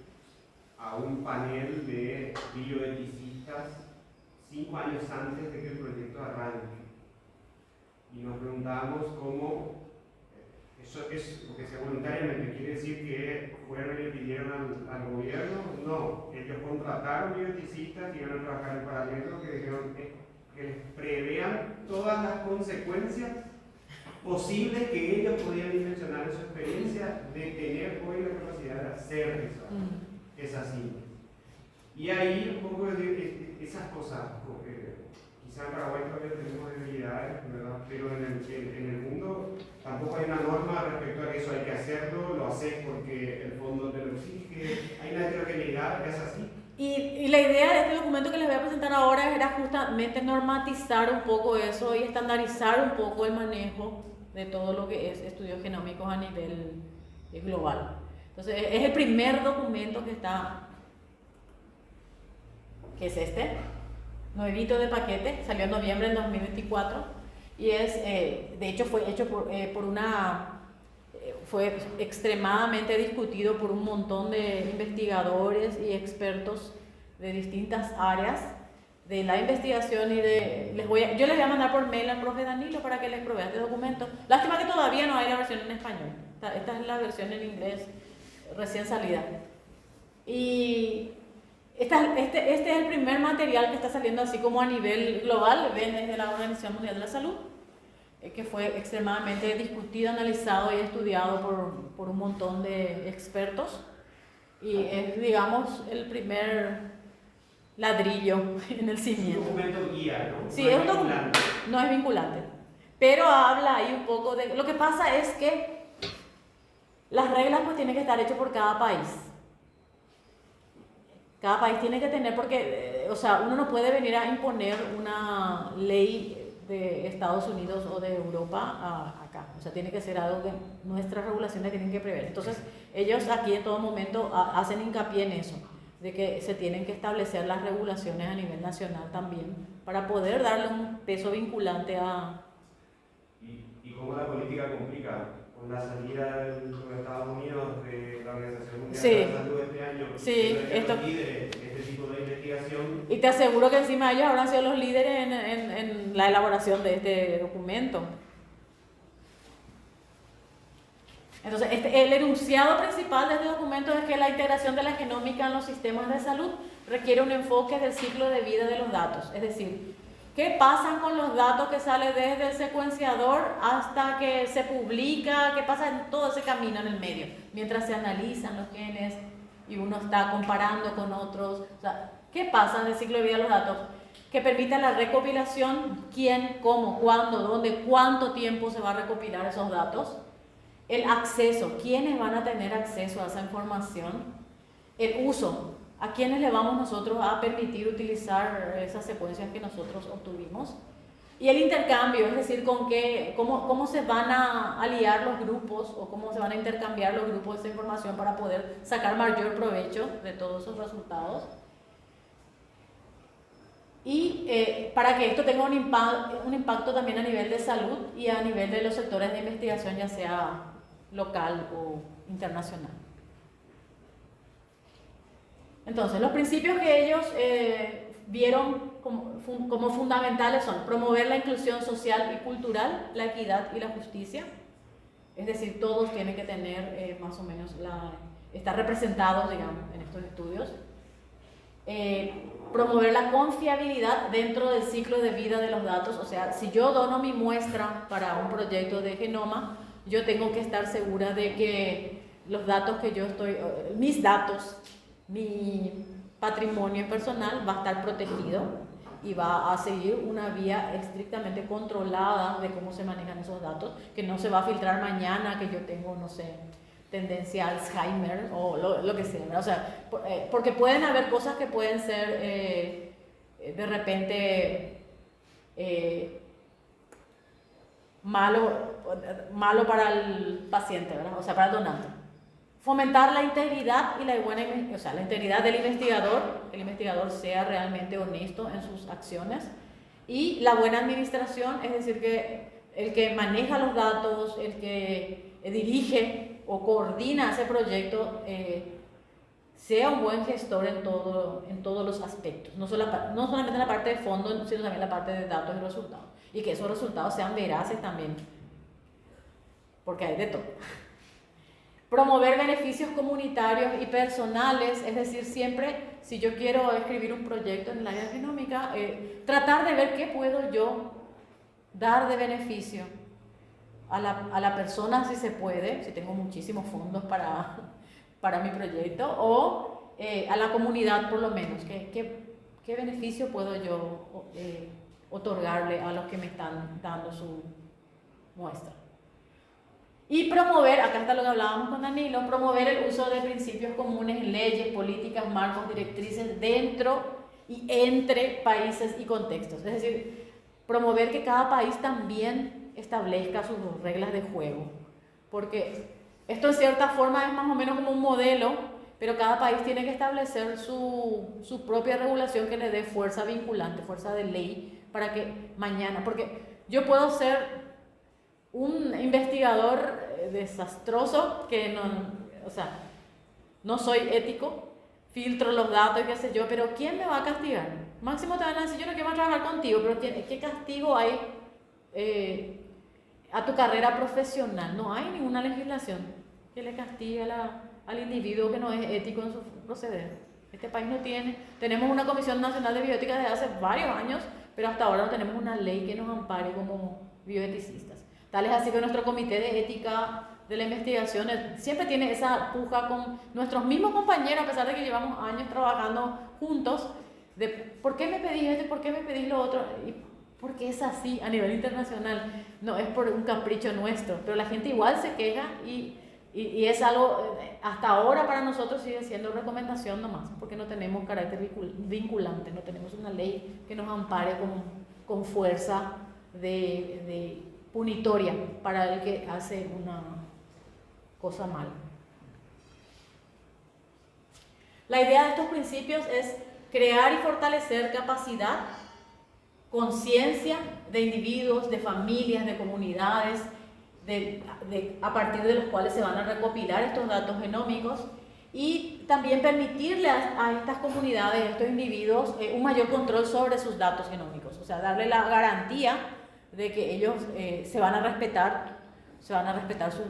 a un panel de bioeticistas 5 años antes de que el proyecto arranque. Y nos preguntábamos cómo eso es lo que sea voluntariamente. ¿Quiere decir que fueron y le pidieron al gobierno? No, ellos contrataron bioeticistas y iban a trabajar en paralelo que dijeron que les prevean todas las consecuencias posibles que ellos podían dimensionar en su experiencia de tener hacer esa síntesis. Y ahí un poco de esas cosas, quizá en Paraguay todavía tenemos debilidades, ¿verdad? Pero en el mundo tampoco hay una norma respecto a que eso hay que hacerlo, lo haces porque el fondo te lo exige, hay una heterogeneidad que es así. Y la idea de este documento que les voy a presentar ahora era justamente normatizar un poco eso y estandarizar un poco el manejo de todo lo que es estudios genómicos a nivel global. Entonces, es el primer documento que es este, nuevito de paquete, salió en noviembre del 2024 y de hecho fue hecho fue extremadamente discutido por un montón de investigadores y expertos de distintas áreas de la investigación y yo les voy a mandar por mail al profe Danilo para que les provea este documento. Lástima que todavía no hay la versión en español, esta es la versión en inglés recién salida. Y este es el primer material que está saliendo así como a nivel global, ven, desde la Organización Mundial de la Salud, que fue extremadamente discutido, analizado y estudiado por un montón de expertos. Y es, digamos, el primer ladrillo en el cimiento. Un documento guía, ¿no? Sí, es un documento, no es vinculante, pero habla ahí un poco de... Lo que pasa es que las reglas pues tienen que estar hechas por cada país. Cada país tiene que tener, porque, o sea, uno no puede venir a imponer una ley de Estados Unidos o de Europa acá. O sea, tiene que ser algo que nuestras regulaciones tienen que prever. Entonces, ellos aquí en todo momento hacen hincapié en eso, de que se tienen que establecer las regulaciones a nivel nacional también, para poder darle un peso vinculante a... ¿Y cómo la política complica? Con la salida de los Estados Unidos de la Organización Mundial de la Salud este año, sí, esto líderes este tipo de investigación. Y te aseguro que encima ellos habrán sido los líderes en la elaboración de este documento. Entonces, el enunciado principal de este documento es que la integración de la genómica en los sistemas de salud requiere un enfoque del ciclo de vida de los datos, es decir, ¿qué pasa con los datos que salen desde el secuenciador hasta que se publica? ¿Qué pasa en todo ese camino en el medio? Mientras se analizan los genes y uno está comparando con otros. O sea, ¿qué pasa en el ciclo de vida de los datos? Que permite la recopilación, quién, cómo, cuándo, dónde, cuánto tiempo se va a recopilar esos datos. El acceso, quiénes van a tener acceso a esa información. El uso. ¿A quiénes le vamos nosotros a permitir utilizar esas secuencias que nosotros obtuvimos? Y el intercambio, es decir, cómo se van a aliar los grupos o cómo se van a intercambiar los grupos de esa información para poder sacar mayor provecho de todos esos resultados. Y para que esto tenga un impacto también a nivel de salud y a nivel de los sectores de investigación, ya sea local o internacional. Entonces, los principios que ellos vieron como fundamentales son promover la inclusión social y cultural, la equidad y la justicia. Es decir, todos tienen que tener más o menos estar representados, digamos, en estos estudios. Promover la confiabilidad dentro del ciclo de vida de los datos. O sea, si yo dono mi muestra para un proyecto de genoma, yo tengo que estar segura de que los datos que mis datos, mi patrimonio personal va a estar protegido y va a seguir una vía estrictamente controlada de cómo se manejan esos datos, que no se va a filtrar mañana que yo tengo, no sé, tendencia a Alzheimer o lo que sea, ¿no? O sea, porque pueden haber cosas que pueden ser de repente malo para el paciente, ¿verdad? O sea, para el donante. Fomentar la integridad y la integridad del investigador, que el investigador sea realmente honesto en sus acciones, y la buena administración, es decir, que el que maneja los datos, el que dirige o coordina ese proyecto, sea un buen gestor en todos los aspectos, no solamente en la parte de fondo, sino también en la parte de datos y resultados, y que esos resultados sean veraces también, porque hay de todo. Promover beneficios comunitarios y personales, es decir, siempre, si yo quiero escribir un proyecto en el área genómica, tratar de ver qué puedo yo dar de beneficio a la persona, si se puede, si tengo muchísimos fondos para mi proyecto, o a la comunidad por lo menos, ¿qué beneficio puedo yo otorgarle a los que me están dando su muestra? Y promover, acá está lo que hablábamos con Danilo, promover el uso de principios comunes en leyes, políticas, marcos, directrices dentro y entre países y contextos. Es decir, promover que cada país también establezca sus reglas de juego. Porque esto en cierta forma es más o menos como un modelo, pero cada país tiene que establecer su propia regulación que le dé fuerza vinculante, fuerza de ley, para que mañana, porque yo puedo ser un investigador desastroso que no soy ético, filtro los datos y qué sé yo, pero ¿quién me va a castigar? Máximo te van a decir, yo no quiero trabajar contigo, pero ¿qué castigo hay a tu carrera profesional? No hay ninguna legislación que le castigue al individuo que no es ético en su proceder. Este país no tiene, tenemos una Comisión Nacional de Bioética desde hace varios años, pero hasta ahora no tenemos una ley que nos ampare como bioeticistas. Tal es así que nuestro comité de ética de la investigación siempre tiene esa puja con nuestros mismos compañeros, a pesar de que llevamos años trabajando juntos, de ¿por qué me pedís esto y por qué me pedís lo otro? Y porque es así a nivel internacional, no es por un capricho nuestro, pero la gente igual se queja y es algo, hasta ahora para nosotros sigue siendo recomendación nomás, porque no tenemos carácter vinculante, no tenemos una ley que nos ampare con fuerza de punitoria para el que hace una cosa mal. La idea de estos principios es crear y fortalecer capacidad, conciencia de individuos, de familias, de comunidades, a partir de los cuales se van a recopilar estos datos genómicos, y también permitirle a estas comunidades, a estos individuos, un mayor control sobre sus datos genómicos, o sea, darle la garantía de que ellos se van a respetar su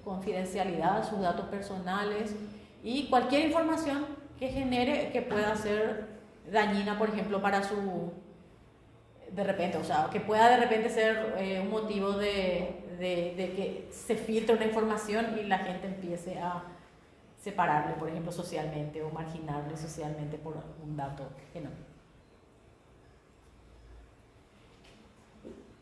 confidencialidad, sus datos personales y cualquier información que genere que pueda ser dañina, por ejemplo, para que pueda de repente ser un motivo de que se filtre una información y la gente empiece a separarle, por ejemplo, socialmente o marginarle socialmente por un dato genómico.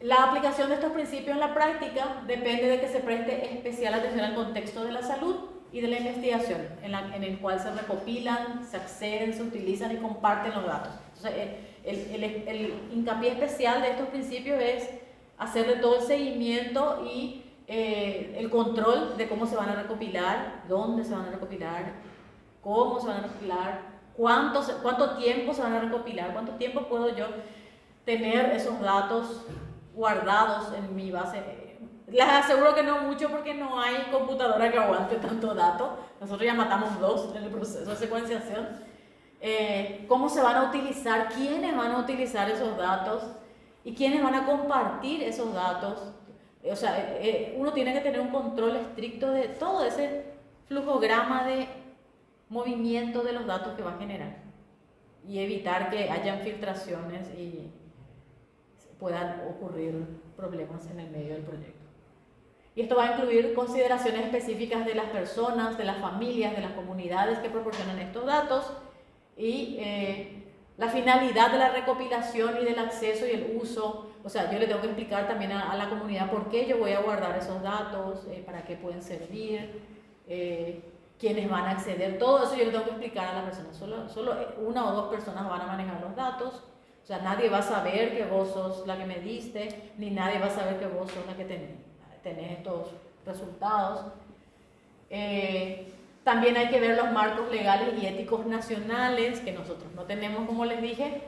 La aplicación de estos principios en la práctica depende de que se preste especial atención al contexto de la salud y de la investigación, en el cual se recopilan, se acceden, se utilizan y comparten los datos. Entonces, el hincapié especial de estos principios es hacerle todo el seguimiento y el control de cómo se van a recopilar, dónde se van a recopilar, cómo se van a recopilar, cuánto tiempo se van a recopilar, cuánto tiempo puedo yo tener esos datos guardados en mi base. Les aseguro que no mucho, porque no hay computadora que aguante tanto dato. Nosotros ya matamos 2 en el proceso de secuenciación. ¿Cómo se van a utilizar? ¿Quiénes van a utilizar esos datos? ¿Y quiénes van a compartir esos datos? O sea, uno tiene que tener un control estricto de todo ese flujograma de movimiento de los datos que va a generar y evitar que hayan filtraciones y puedan ocurrir problemas en el medio del proyecto. Y esto va a incluir consideraciones específicas de las personas, de las familias, de las comunidades que proporcionan estos datos y la finalidad de la recopilación y del acceso y el uso. O sea, yo le tengo que explicar también a la comunidad por qué yo voy a guardar esos datos, para qué pueden servir, quiénes van a acceder, todo eso yo le tengo que explicar a las personas. Solo 1 o 2 personas van a manejar los datos. O sea, nadie va a saber que vos sos la que me diste, ni nadie va a saber que vos sos la que tenés estos resultados. También hay que ver los marcos legales y éticos nacionales, que nosotros no tenemos, como les dije.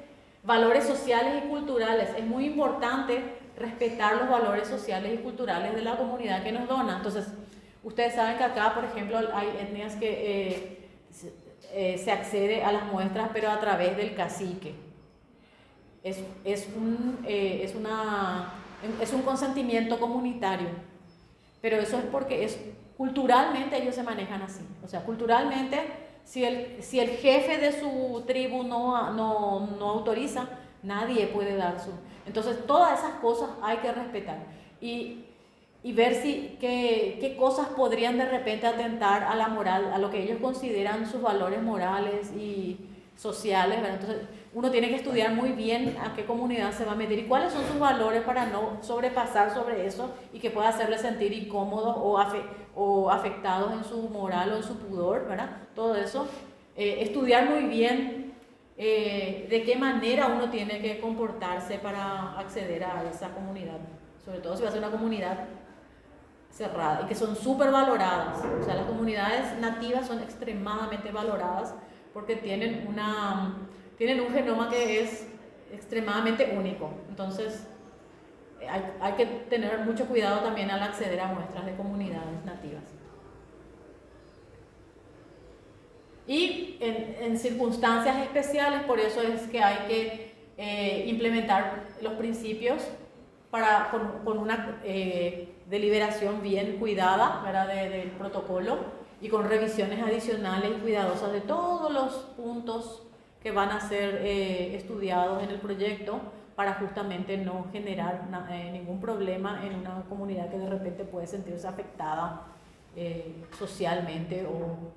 Valores sociales y culturales. Es muy importante respetar los valores sociales y culturales de la comunidad que nos dona. Entonces, ustedes saben que acá, por ejemplo, hay etnias que se accede a las muestras, pero a través del cacique. Es un consentimiento comunitario, pero eso es porque culturalmente ellos se manejan así. O sea, culturalmente, si el jefe de su tribu no autoriza, nadie puede dar su. Entonces, todas esas cosas hay que respetar. Y y ver qué cosas podrían de repente atentar a la moral, a lo que ellos consideran sus valores morales y sociales, ¿verdad? Entonces uno tiene que estudiar muy bien a qué comunidad se va a meter y cuáles son sus valores para no sobrepasar sobre eso y que pueda hacerle sentir incómodo o afectados en su moral o en su pudor, ¿verdad? Todo eso, estudiar muy bien de qué manera uno tiene que comportarse para acceder a esa comunidad, sobre todo si va a ser una comunidad cerrada y que son súper valoradas. O sea, las comunidades nativas son extremadamente valoradas porque tienen un genoma que es extremadamente único. Entonces, hay que tener mucho cuidado también al acceder a muestras de comunidades nativas. Y en circunstancias especiales, por eso es que hay que implementar los principios con una deliberación bien cuidada, ¿verdad? Del protocolo y con revisiones adicionales y cuidadosas de todos los puntos que van a ser estudiados en el proyecto para justamente no generar ningún problema en una comunidad que de repente puede sentirse afectada socialmente o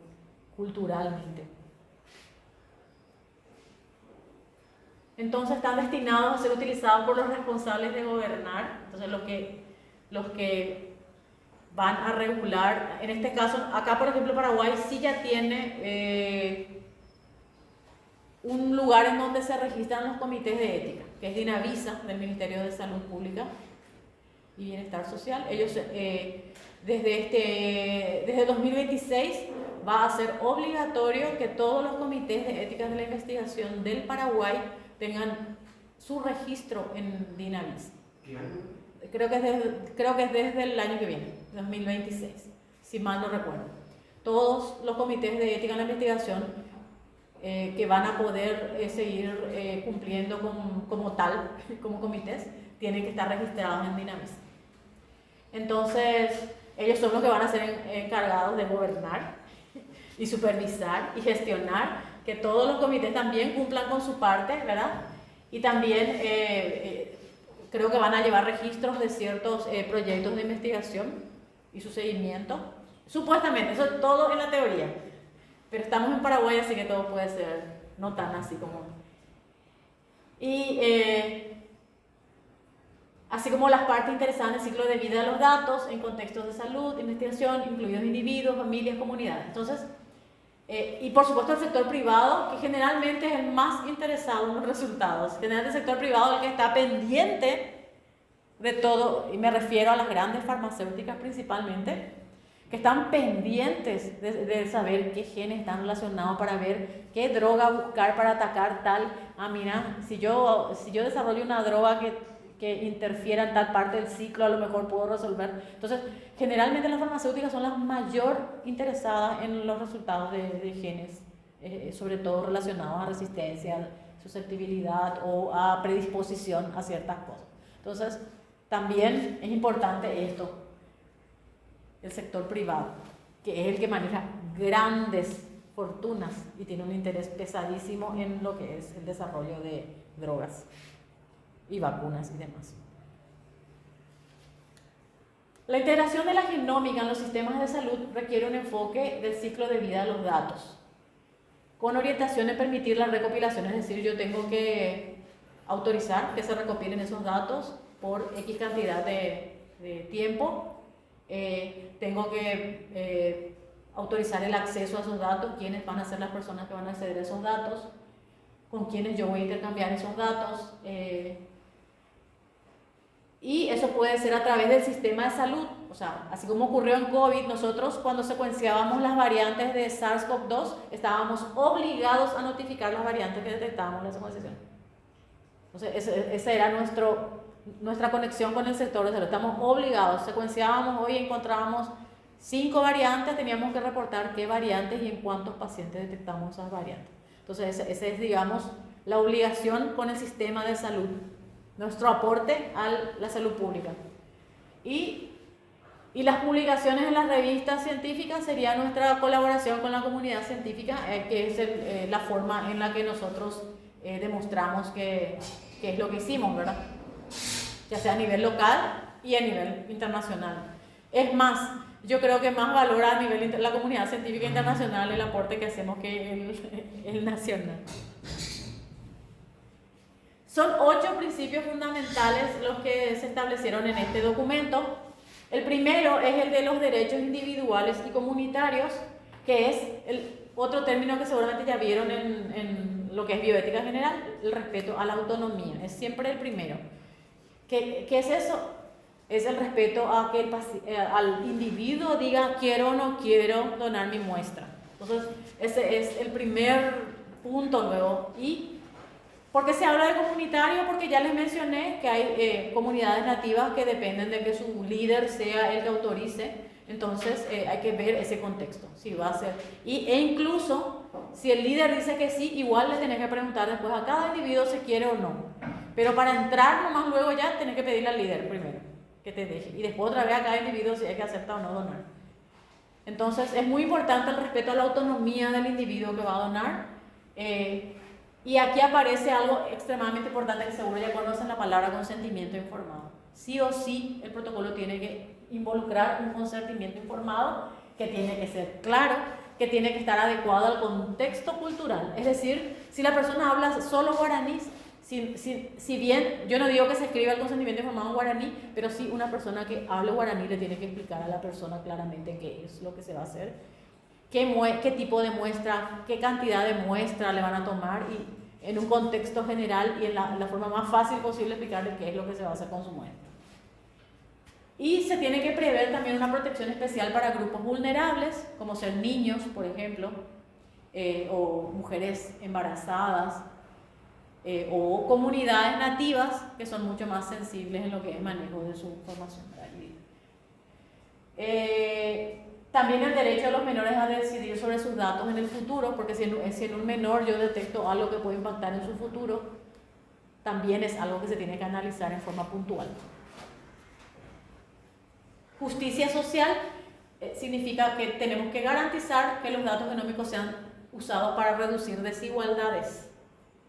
culturalmente. Entonces están destinados a ser utilizados por los responsables de gobernar. Entonces los que van a regular, en este caso, acá por ejemplo Paraguay sí ya tiene un lugar en donde se registran los comités de ética, que es Dinavisa, del Ministerio de Salud Pública y Bienestar Social. Ellos desde 2026 va a ser obligatorio que todos los comités de ética de la investigación del Paraguay tengan su registro en Dinavisa. Creo que es desde el año que viene, 2026, si mal no recuerdo. Todos los comités de ética en la investigación que van a poder seguir cumpliendo como tal, como comités, tienen que estar registrados en Dinavisa. Entonces, ellos son los que van a ser encargados de gobernar y supervisar y gestionar que todos los comités también cumplan con su parte, ¿verdad? Y también creo que van a llevar registros de ciertos proyectos de investigación y su seguimiento. Supuestamente, eso es todo en la teoría. Pero estamos en Paraguay, así que todo puede ser no tan así como... Y así como las partes interesadas en el ciclo de vida de los datos, en contextos de salud, investigación, incluidos individuos, familias, comunidades. Entonces, y por supuesto el sector privado, que generalmente es el más interesado en los resultados. Generalmente el sector privado es el que está pendiente de todo, y me refiero a las grandes farmacéuticas principalmente, que están pendientes de saber qué genes están relacionados para ver qué droga buscar para atacar tal. Mira, si yo desarrollo una droga que interfiera en tal parte del ciclo, a lo mejor puedo resolver. Entonces, generalmente las farmacéuticas son las mayor interesadas en los resultados de genes, sobre todo relacionados a resistencia, susceptibilidad o a predisposición a ciertas cosas. Entonces, también es importante esto, el sector privado, que es el que maneja grandes fortunas y tiene un interés pesadísimo en lo que es el desarrollo de drogas y vacunas y demás. La integración de la genómica en los sistemas de salud requiere un enfoque del ciclo de vida de los datos, con orientación en permitir la recopilación, es decir, yo tengo que autorizar que se recopilen esos datos por X cantidad de tiempo, tengo que autorizar el acceso a esos datos, quiénes van a ser las personas que van a acceder a esos datos, con quiénes yo voy a intercambiar esos datos, y eso puede ser a través del sistema de salud. O sea, así como ocurrió en COVID, nosotros cuando secuenciábamos las variantes de SARS-CoV-2 estábamos obligados a notificar las variantes que detectábamos en la secuenciación. Entonces, esa era nuestra conexión con el sector de salud. Estamos obligados, secuenciábamos, hoy encontrábamos 5 variantes, teníamos que reportar qué variantes y en cuántos pacientes detectamos esas variantes. Entonces, esa es, digamos, la obligación con el sistema de salud, nuestro aporte a la salud pública. Y las publicaciones en las revistas científicas sería nuestra colaboración con la comunidad científica, que es la forma en la que nosotros demostramos que es lo que hicimos, ¿verdad? Ya sea a nivel local y a nivel internacional. Es más, yo creo que más valora a nivel de la comunidad científica internacional el aporte que hacemos que el nacional. Son 8 principios fundamentales los que se establecieron en este documento. El primero es el de los derechos individuales y comunitarios, que es otro término que seguramente ya vieron en lo que es bioética general, el respeto a la autonomía. Es siempre el primero. ¿Qué es eso? Es el respeto a que al individuo diga quiero o no quiero donar mi muestra. Entonces, ese es el primer punto luego. ¿Y por qué se habla de comunitario? Porque ya les mencioné que hay comunidades nativas que dependen de que su líder sea el que autorice. Entonces, hay que ver ese contexto, si va a ser. E incluso, si el líder dice que sí, igual le tenés que preguntar después a cada individuo si quiere o no. Pero para entrar nomás luego ya tenés que pedirle al líder primero que te deje. Y después otra vez a cada individuo si hay que aceptar o no donar. Entonces, es muy importante el respeto a la autonomía del individuo que va a donar. Y aquí aparece algo extremadamente importante que seguro ya conocen, la palabra consentimiento informado. Sí o sí, el protocolo tiene que involucrar un consentimiento informado que tiene que ser claro, que tiene que estar adecuado al contexto cultural. Es decir, si la persona habla solo guaraní, si bien yo no digo que se escriba el consentimiento informado en guaraní, pero sí una persona que hable guaraní le tiene que explicar a la persona claramente qué es lo que se va a hacer, qué tipo de muestra, qué cantidad de muestra le van a tomar y en un contexto general y en la forma más fácil posible explicarle qué es lo que se va a hacer con su muestra. Y se tiene que prever también una protección especial para grupos vulnerables, como ser niños, por ejemplo, o mujeres embarazadas, o comunidades nativas que son mucho más sensibles en lo que es manejo de su formación. También el derecho de los menores a decidir sobre sus datos en el futuro, porque si en un menor yo detecto algo que puede impactar en su futuro, también es algo que se tiene que analizar en forma puntual. Justicia social significa que tenemos que garantizar que los datos genómicos sean usados para reducir desigualdades,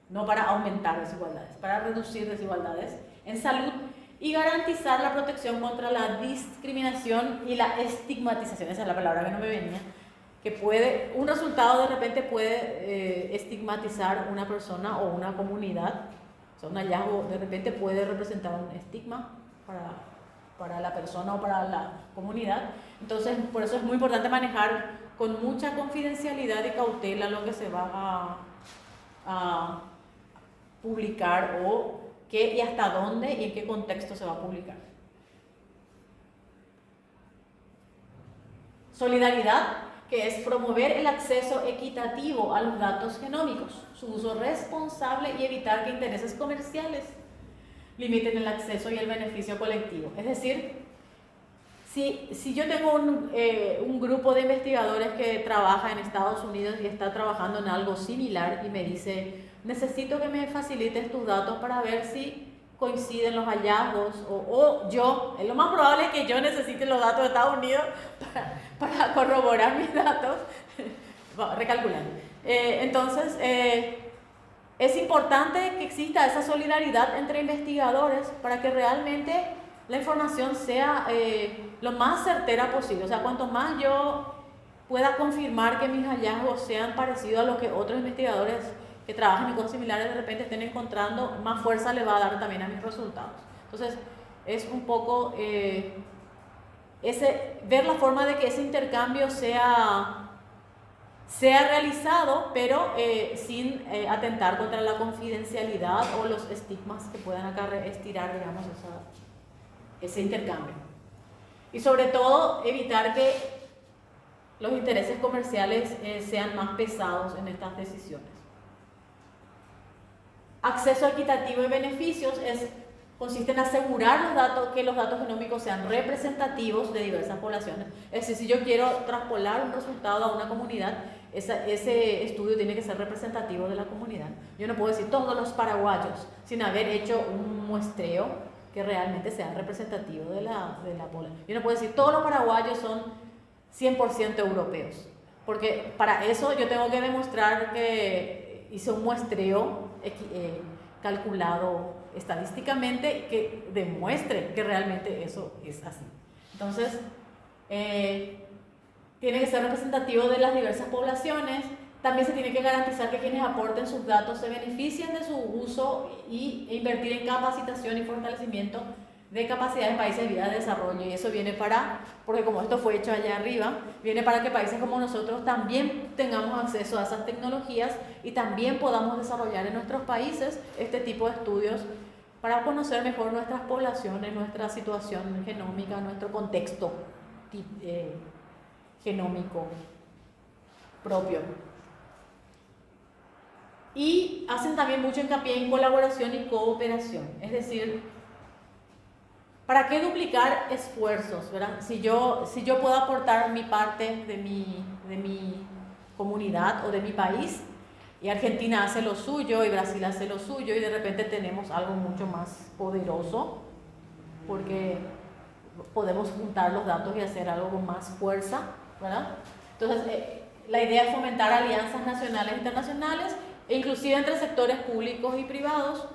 no para aumentar desigualdades, para reducir desigualdades en salud y garantizar la protección contra la discriminación y la estigmatización. Esa es la palabra que no me venía, que un resultado de repente puede estigmatizar una persona o una comunidad. O sea, un hallazgo de repente puede representar un estigma para la persona o para la comunidad. Entonces, por eso es muy importante manejar con mucha confidencialidad y cautela lo que se va a publicar o qué y hasta dónde y en qué contexto se va a publicar. Solidaridad, que es promover el acceso equitativo a los datos genómicos, su uso responsable y evitar que intereses comerciales limiten el acceso y el beneficio colectivo. Es decir, si yo tengo un grupo de investigadores que trabaja en Estados Unidos y está trabajando en algo similar y me dice, necesito que me facilites tus datos para ver si coinciden los hallazgos, o yo, es lo más probable es que yo necesite los datos de Estados Unidos para corroborar mis datos, recalculando. Entonces, es importante que exista esa solidaridad entre investigadores para que realmente la información sea lo más certera posible. O sea, cuanto más yo pueda confirmar que mis hallazgos sean parecidos a los que otros investigadores que trabajan en cosas similares de repente estén encontrando, más fuerza le va a dar también a mis resultados. Entonces, es un poco ver la forma de que ese intercambio sea realizado, pero sin atentar contra la confidencialidad o los estigmas que puedan acá estirar, digamos, ese intercambio. Y sobre todo, evitar que los intereses comerciales sean más pesados en estas decisiones. Acceso equitativo y beneficios consiste en asegurar que los datos genómicos sean representativos de diversas poblaciones. Es decir, si yo quiero traspolar un resultado a una comunidad, ese estudio tiene que ser representativo de la comunidad. Yo no puedo decir todos los paraguayos sin haber hecho un muestreo que realmente sea representativo de la población. Yo no puedo decir todos los paraguayos son 100% europeos, porque para eso yo tengo que demostrar que hice un muestreo calculado estadísticamente que demuestre que realmente eso es así. Entonces, tiene que ser representativo de las diversas poblaciones. También se tiene que garantizar que quienes aporten sus datos se beneficien de su uso e invertir en capacitación y fortalecimiento de capacidades en países en vías de desarrollo. Y eso viene porque como esto fue hecho allá arriba, viene para que países como nosotros también tengamos acceso a esas tecnologías y también podamos desarrollar en nuestros países este tipo de estudios para conocer mejor nuestras poblaciones, nuestra situación genómica, nuestro contexto genómico propio. Y hacen también mucho hincapié en colaboración y cooperación, es decir, ¿para qué duplicar esfuerzos, verdad? Si yo puedo aportar mi parte de mi comunidad o de mi país, y Argentina hace lo suyo y Brasil hace lo suyo, y de repente tenemos algo mucho más poderoso, porque podemos juntar los datos y hacer algo con más fuerza, ¿verdad? Entonces, la idea es fomentar alianzas nacionales e internacionales, e inclusive entre sectores públicos y privados,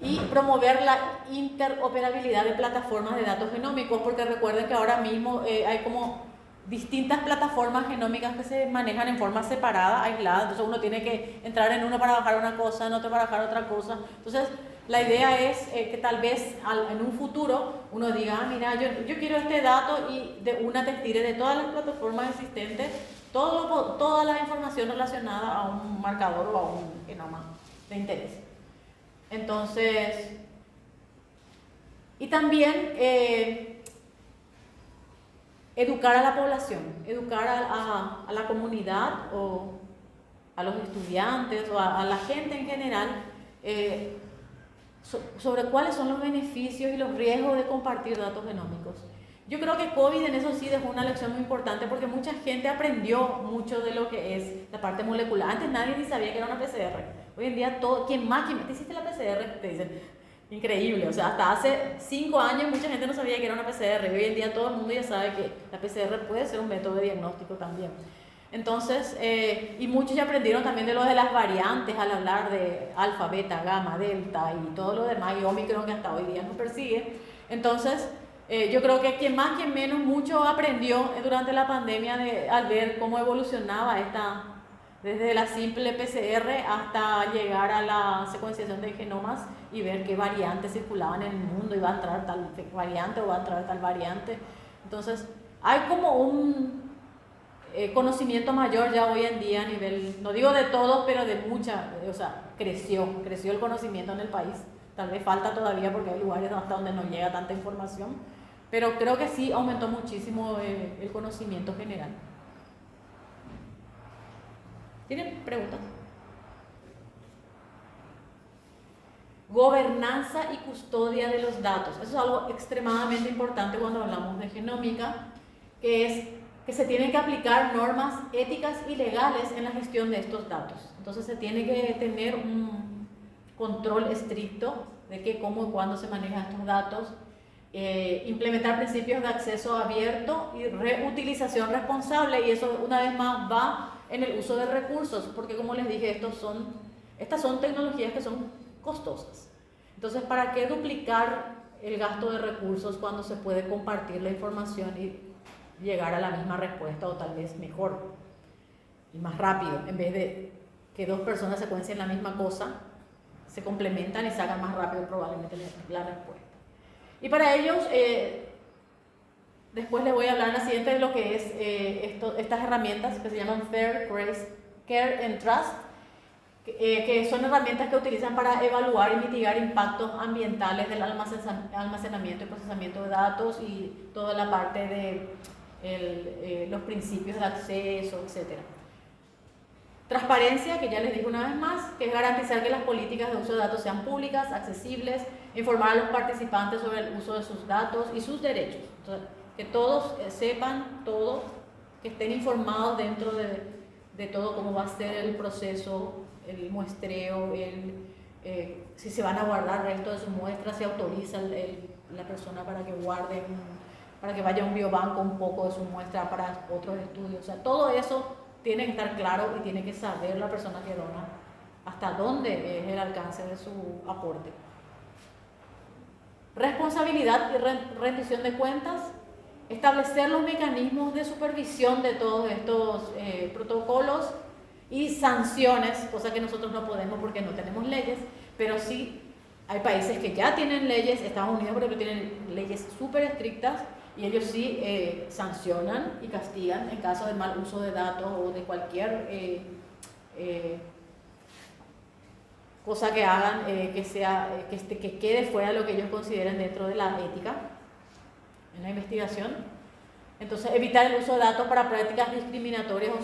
y promover la interoperabilidad de plataformas de datos genómicos, porque recuerden que ahora mismo hay como distintas plataformas genómicas que se manejan en forma separada, aislada, entonces uno tiene que entrar en uno para bajar una cosa, en otro para bajar otra cosa. Entonces la idea es que tal vez en un futuro uno diga, mira, yo quiero este dato, y de una te tire de todas las plataformas existentes toda la información relacionada a un marcador o a un genoma de interés. Entonces, y también educar a la población, educar a la comunidad o a los estudiantes o a la gente en general sobre cuáles son los beneficios y los riesgos de compartir datos genómicos. Yo creo que COVID en eso sí dejó una lección muy importante, porque mucha gente aprendió mucho de lo que es la parte molecular. Antes nadie ni sabía que era una PCR. Hoy en día ¿quién te hiciste la PCR? Te dicen, increíble. O sea, hasta hace 5 años mucha gente no sabía que era una PCR. Hoy en día todo el mundo ya sabe que la PCR puede ser un método de diagnóstico también. Entonces, y muchos ya aprendieron también de lo de las variantes al hablar de alfa, beta, gamma, delta y todo lo demás, y Omicron, que hasta hoy día nos persigue. Entonces, yo creo que quien más, quien menos, mucho aprendió durante la pandemia al ver cómo evolucionaba desde la simple PCR hasta llegar a la secuenciación de genomas y ver qué variantes circulaban en el mundo, y va a entrar tal variante o va a entrar tal variante. Entonces, hay como un conocimiento mayor ya hoy en día a nivel, no digo de todos, pero de o sea, creció el conocimiento en el país. Tal vez falta todavía porque hay lugares hasta donde no llega tanta información, pero creo que sí aumentó muchísimo el conocimiento general. ¿Tienen preguntas? Gobernanza y custodia de los datos. Eso es algo extremadamente importante cuando hablamos de genómica, que es que se tienen que aplicar normas éticas y legales en la gestión de estos datos. Entonces se tiene que tener un control estricto de qué, cómo y cuándo se manejan estos datos, implementar principios de acceso abierto y reutilización responsable, y eso una vez más va en el uso de recursos, porque como les dije, estas son tecnologías que son costosas. Entonces, ¿para qué duplicar el gasto de recursos cuando se puede compartir la información y llegar a la misma respuesta, o tal vez mejor y más rápido? En vez de que 2 personas secuencien la misma cosa, se complementan y sacan más rápido probablemente la respuesta. Y para ellos, después les voy a hablar en la siguiente de lo que es estas herramientas que se llaman Fair, Grace, Care and Trust, que son herramientas que utilizan para evaluar y mitigar impactos ambientales del almacenamiento y procesamiento de datos, y toda la parte de los principios de acceso, etc. Transparencia, que ya les dije una vez más, que es garantizar que las políticas de uso de datos sean públicas, accesibles, informar a los participantes sobre el uso de sus datos y sus derechos. Entonces, que todos sepan todo, que estén informados dentro de todo cómo va a ser el proceso, el muestreo, si se van a guardar el resto de sus muestras, si autoriza la persona para que guarde, para que vaya a un biobanco un poco de su muestra para otros estudios. O sea, todo eso tiene que estar claro y tiene que saber la persona que dona hasta dónde es el alcance de su aporte. Responsabilidad y rendición de cuentas. establecer los mecanismos de supervisión de todos estos protocolos y sanciones, cosa que nosotros no podemos porque no tenemos leyes, pero sí hay países que ya tienen leyes. Estados Unidos, por ejemplo, tienen leyes súper estrictas y ellos sí sancionan y castigan en caso de mal uso de datos o de cualquier cosa que hagan que quede fuera de lo que ellos consideren dentro de la ética en la investigación. Entonces, evitar el uso de datos para prácticas discriminatorias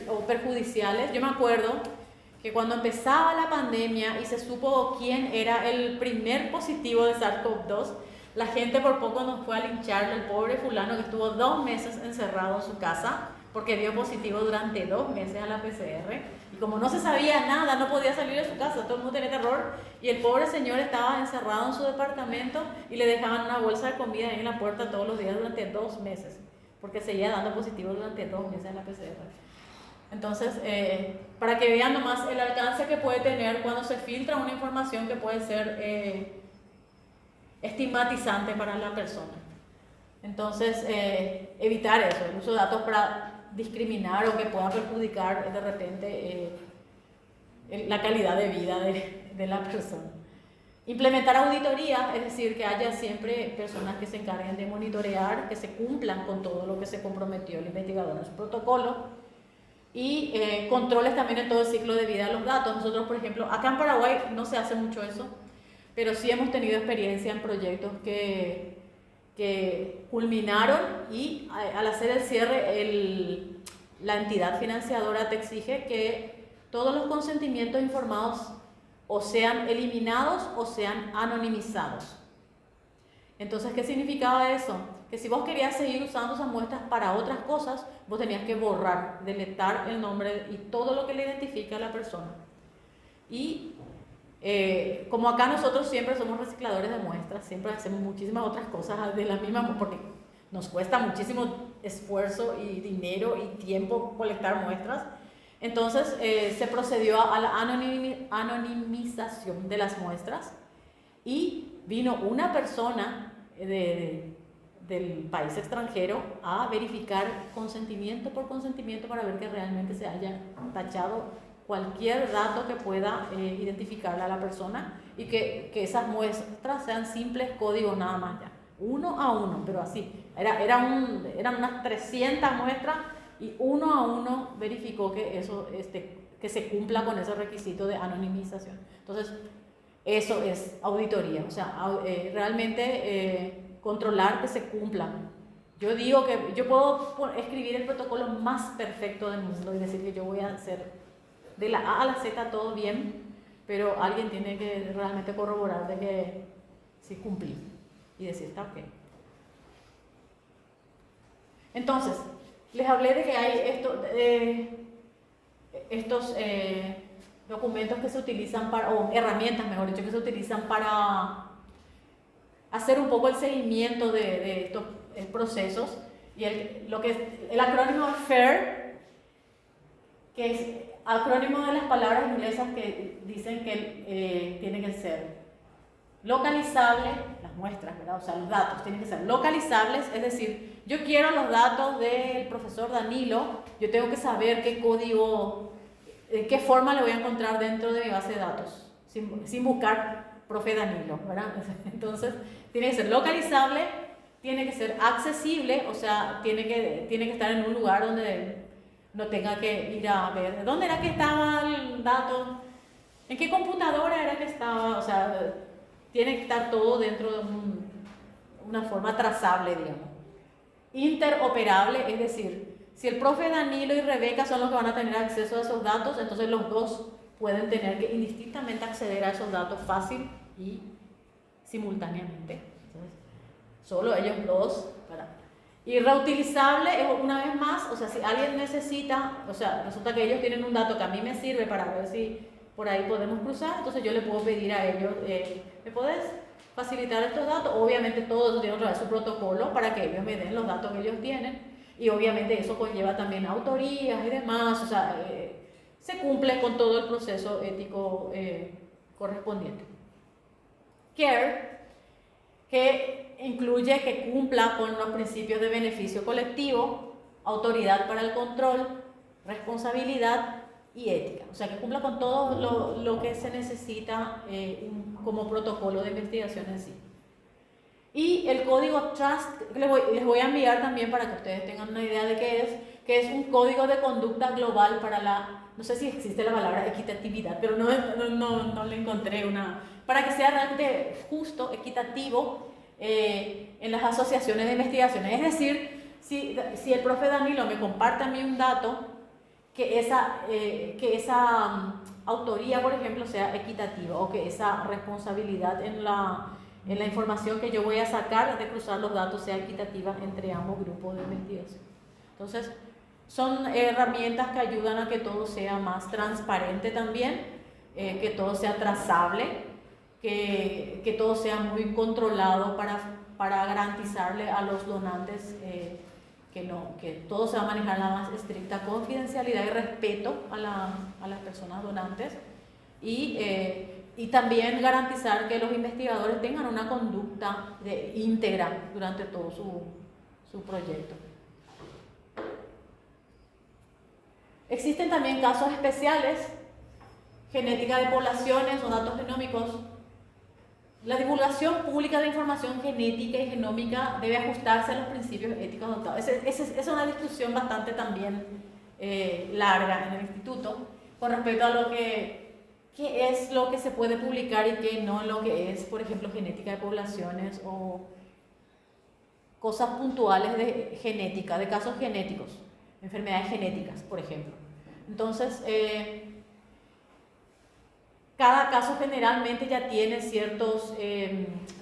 o perjudiciales. Yo me acuerdo que cuando empezaba la pandemia y se supo quién era el primer positivo de SARS-CoV-2, la gente por poco nos fue a linchar al pobre fulano que estuvo 2 meses encerrado en su casa porque dio positivo durante 2 meses a la PCR. Y como no se sabía nada, no podía salir de su casa, todo el mundo tenía terror. Y el pobre señor estaba encerrado en su departamento y le dejaban una bolsa de comida ahí en la puerta todos los días durante 2 meses. Porque seguía dando positivo durante 2 meses en la PCR. Entonces, para que vean nomás el alcance que puede tener cuando se filtra una información que puede ser estigmatizante para la persona. Entonces, evitar eso, el uso de datos para discriminar o que puedan perjudicar de repente la calidad de vida de la persona. Implementar auditoría, es decir, que haya siempre personas que se encarguen de monitorear, que se cumplan con todo lo que se comprometió el investigador en su protocolo, y controles también en todo el ciclo de vida de los datos. Nosotros, por ejemplo, acá en Paraguay no se hace mucho eso, pero sí hemos tenido experiencia en proyectos que culminaron y al hacer el cierre, la entidad financiadora te exige que todos los consentimientos informados o sean eliminados o sean anonimizados. Entonces, ¿qué significaba eso? Que si vos querías seguir usando esas muestras para otras cosas, vos tenías que borrar, deletar el nombre y todo lo que le identifica a la persona. Y como acá nosotros siempre somos recicladores de muestras, siempre hacemos muchísimas otras cosas de la misma, porque nos cuesta muchísimo esfuerzo y dinero y tiempo colectar muestras. Entonces se procedió a la anonimización de las muestras y vino una persona del país extranjero a verificar consentimiento por consentimiento para ver que realmente se haya tachado cualquier dato que pueda identificarle a la persona y que esas muestras sean simples códigos nada más ya, 1 a 1, pero así, eran unas 300 muestras y 1 a 1 verificó que eso que se cumpla con ese requisito de anonimización. Entonces, eso es auditoría, o sea, realmente controlar que se cumplan. Yo digo que yo puedo escribir el protocolo más perfecto del mundo y decir que yo voy a hacer de la A a la Z todo bien, pero alguien tiene que realmente corroborar de que sí cumplí y decir está ok. Entonces, les hablé de que hay estos documentos que se utilizan o herramientas, mejor dicho, que se utilizan para hacer un poco el seguimiento de estos procesos. Y el acrónimo es FAIR, que es acrónimo de las palabras inglesas que dicen que tiene que ser localizable, las muestras, ¿verdad? O sea, los datos tienen que ser localizables, es decir, yo quiero los datos del profesor Danilo, yo tengo que saber qué código, de qué forma le voy a encontrar dentro de mi base de datos, sin buscar profe Danilo, ¿verdad? Entonces, tiene que ser localizable, tiene que ser accesible, o sea, tiene que estar en un lugar donde no tenga que ir a ver dónde era que estaba el dato, en qué computadora era que estaba, o sea, tiene que estar todo dentro de una forma trazable, digamos. Interoperable, es decir, si el profe Danilo y Rebeca son los que van a tener acceso a esos datos, entonces los dos pueden tener que indistintamente acceder a esos datos fácil y simultáneamente. Entonces, solo ellos dos. Y reutilizable es una vez más, o sea, si alguien necesita, o sea, resulta que ellos tienen un dato que a mí me sirve para ver si por ahí podemos cruzar, entonces yo le puedo pedir a ellos, ¿me podés facilitar estos datos? Obviamente todo eso tiene otra vez su protocolo para que ellos me den los datos que ellos tienen, y obviamente eso conlleva también autorías y demás, o sea, se cumple con todo el proceso ético correspondiente. CARE que incluye que cumpla con los principios de beneficio colectivo, autoridad para el control, responsabilidad y ética. O sea, que cumpla con todo lo que se necesita como protocolo de investigación en sí. Y el código Trust, les voy a enviar también para que ustedes tengan una idea de qué es un código de conducta global para la, no sé si existe la palabra equitatividad, pero no le encontré una, para que sea realmente justo, equitativo en las asociaciones de investigaciones. Es decir, si el profe Danilo me comparte a mí un dato, que esa autoría, por ejemplo, sea equitativa, o que esa responsabilidad en la información que yo voy a sacar de cruzar los datos sea equitativa entre ambos grupos de investigación. Entonces, son herramientas que ayudan a que todo sea más transparente también, que todo sea trazable, que todo sea muy controlado para garantizarle a los donantes que todo se va a manejar en la más estricta confidencialidad y respeto a las personas donantes, y también garantizar que los investigadores tengan una conducta íntegra durante todo su proyecto. Existen también casos especiales, genética de poblaciones o datos genómicos. La divulgación pública de información genética y genómica debe ajustarse a los principios éticos adoptados. Es una discusión bastante también larga en el instituto con respecto a lo qué es lo que se puede publicar y qué no, lo que es, por ejemplo, genética de poblaciones o cosas puntuales de genética, de casos genéticos, enfermedades genéticas, por ejemplo. Entonces, cada caso generalmente ya tiene ciertos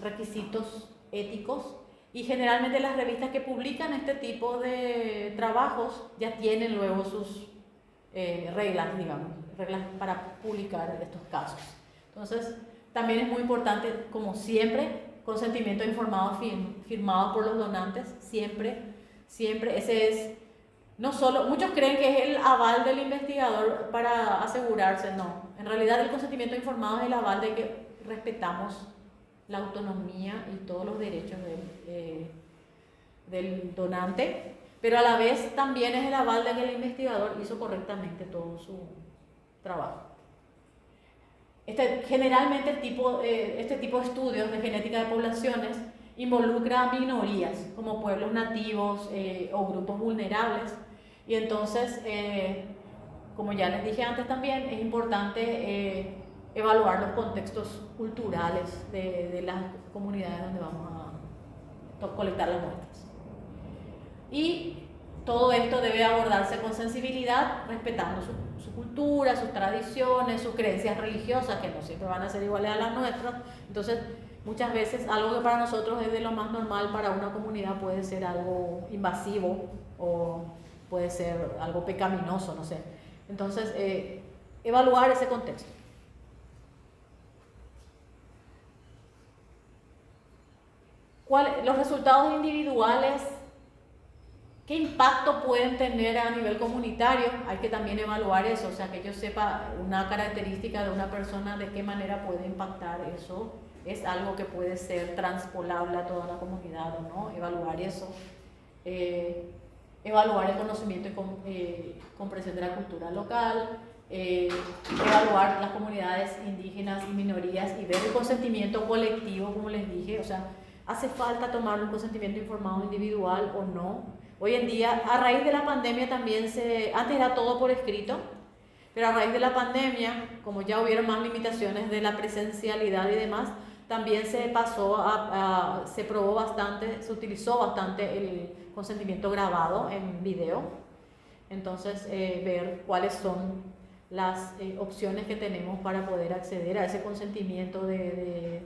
requisitos éticos, y generalmente las revistas que publican este tipo de trabajos ya tienen luego sus reglas, digamos, reglas para publicar estos casos. Entonces, también es muy importante, como siempre, consentimiento informado firmado por los donantes, siempre, ese es, no solo, muchos creen que es el aval del investigador para asegurarse, no, en realidad el consentimiento informado es el aval de que respetamos la autonomía y todos los derechos del donante, pero a la vez también es el aval de que el investigador hizo correctamente todo su trabajo. Generalmente este tipo de estudios de genética de poblaciones involucra a minorías como pueblos nativos o grupos vulnerables, y entonces, como ya les dije antes también, es importante evaluar los contextos culturales de las comunidades donde vamos a colectar las muestras. Y todo esto debe abordarse con sensibilidad, respetando su cultura, sus tradiciones, sus creencias religiosas, que no siempre van a ser iguales a las nuestras. Entonces, muchas veces algo que para nosotros es de lo más normal, para una comunidad puede ser algo invasivo o puede ser algo pecaminoso, no sé. Entonces, evaluar ese contexto. Los resultados individuales, ¿qué impacto pueden tener a nivel comunitario? Hay que también evaluar eso, o sea, que yo sepa una característica de una persona, de qué manera puede impactar eso. Es algo que puede ser transpolable a toda la comunidad o no, evaluar eso. Evaluar el conocimiento y comprensión de la cultura local, evaluar las comunidades indígenas y minorías y ver el consentimiento colectivo, como les dije, o sea, ¿hace falta tomar un consentimiento informado individual o no? Hoy en día, a raíz de la pandemia también antes era todo por escrito, pero a raíz de la pandemia, como ya hubieron más limitaciones de la presencialidad y demás, también se probó bastante, se utilizó bastante el consentimiento grabado en video. Entonces, ver cuáles son las opciones que tenemos para poder acceder a ese consentimiento de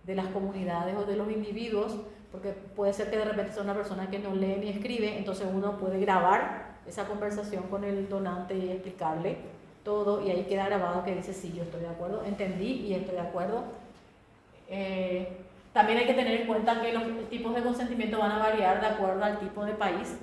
las comunidades o de los individuos, porque puede ser que de repente sea una persona que no lee ni escribe, entonces uno puede grabar esa conversación con el donante y explicarle todo, y ahí queda grabado que dice, sí, yo estoy de acuerdo, entendí y estoy de acuerdo. También hay que tener en cuenta que los tipos de consentimiento van a variar de acuerdo al tipo de país.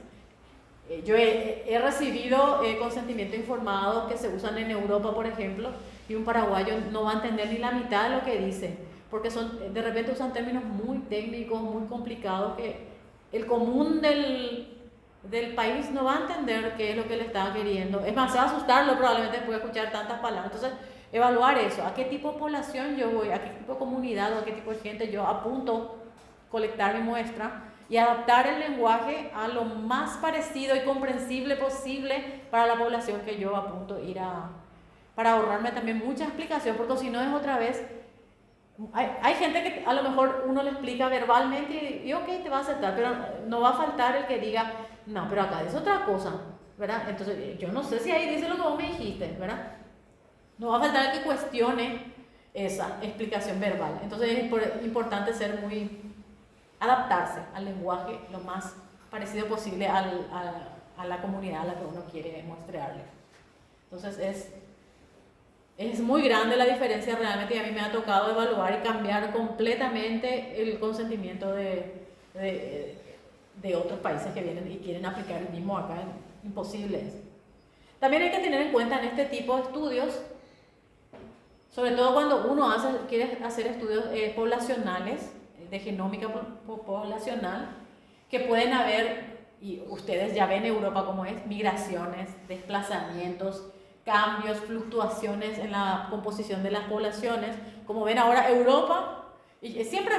Yo he recibido consentimiento informado que se usan en Europa, por ejemplo, y un paraguayo no va a entender ni la mitad de lo que dice, porque de repente usan términos muy técnicos, muy complicados, que el común del país no va a entender qué es lo que le está queriendo. Es más, se va a asustarlo probablemente después de escuchar tantas palabras. Entonces, evaluar eso, a qué tipo de población yo voy, a qué tipo de comunidad o a qué tipo de gente yo apunto colectar mi muestra y adaptar el lenguaje a lo más parecido y comprensible posible para la población que yo apunto ir para ahorrarme también mucha explicación, porque si no es otra vez, hay gente que a lo mejor uno le explica verbalmente y ok, te va a aceptar, pero no va a faltar el que diga, no, pero acá es otra cosa, ¿verdad? Entonces, yo no sé si ahí dice lo que vos me dijiste, ¿verdad? No va a faltar el que cuestione esa explicación verbal. Entonces es importante adaptarse al lenguaje lo más parecido posible a la comunidad a la que uno quiere mostrarle. Entonces es muy grande la diferencia realmente, y a mí me ha tocado evaluar y cambiar completamente el consentimiento de otros países que vienen y quieren aplicar el mismo acá. Imposible es. También hay que tener en cuenta en este tipo de estudios, sobre todo cuando uno quiere hacer estudios poblacionales, de genómica poblacional, que pueden haber, y ustedes ya ven Europa como es, migraciones, desplazamientos, cambios, fluctuaciones en la composición de las poblaciones. Como ven ahora Europa, y siempre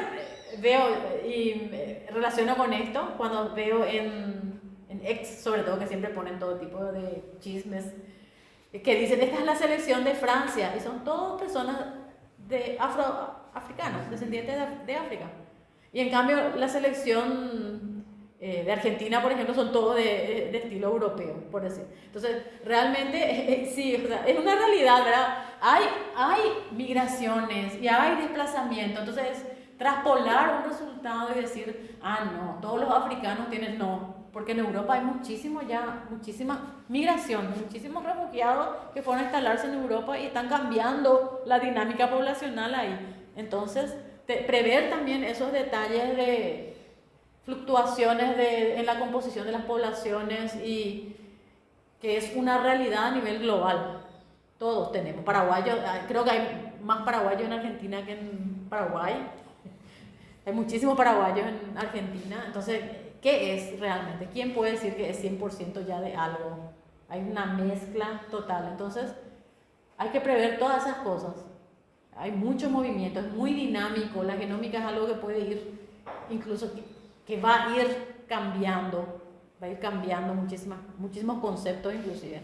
veo y relaciono con esto, cuando veo en X sobre todo, que siempre ponen todo tipo de chismes, que dicen, esta es la selección de Francia, y son todas personas africanos, descendientes de África. Y en cambio la selección de Argentina, por ejemplo, son todos de estilo europeo, por decir. Entonces, realmente, sí, o sea, es una realidad, ¿verdad? Hay migraciones y hay desplazamiento. Entonces, traspolar un resultado y decir, no, todos los africanos tienen, no. Porque en Europa hay muchísima migración, muchísimos refugiados que fueron a instalarse en Europa y están cambiando la dinámica poblacional ahí. Entonces, prever también esos detalles de fluctuaciones en la composición de las poblaciones, y que es una realidad a nivel global. Todos tenemos. Paraguayos, creo que hay más paraguayos en Argentina que en Paraguay. Hay muchísimos paraguayos en Argentina. Entonces, ¿qué es realmente? ¿Quién puede decir que es 100% ya de algo? Hay una mezcla total. Entonces, hay que prever todas esas cosas. Hay mucho movimiento, es muy dinámico. La genómica es algo que puede ir, incluso que va a ir cambiando muchísimos conceptos inclusive.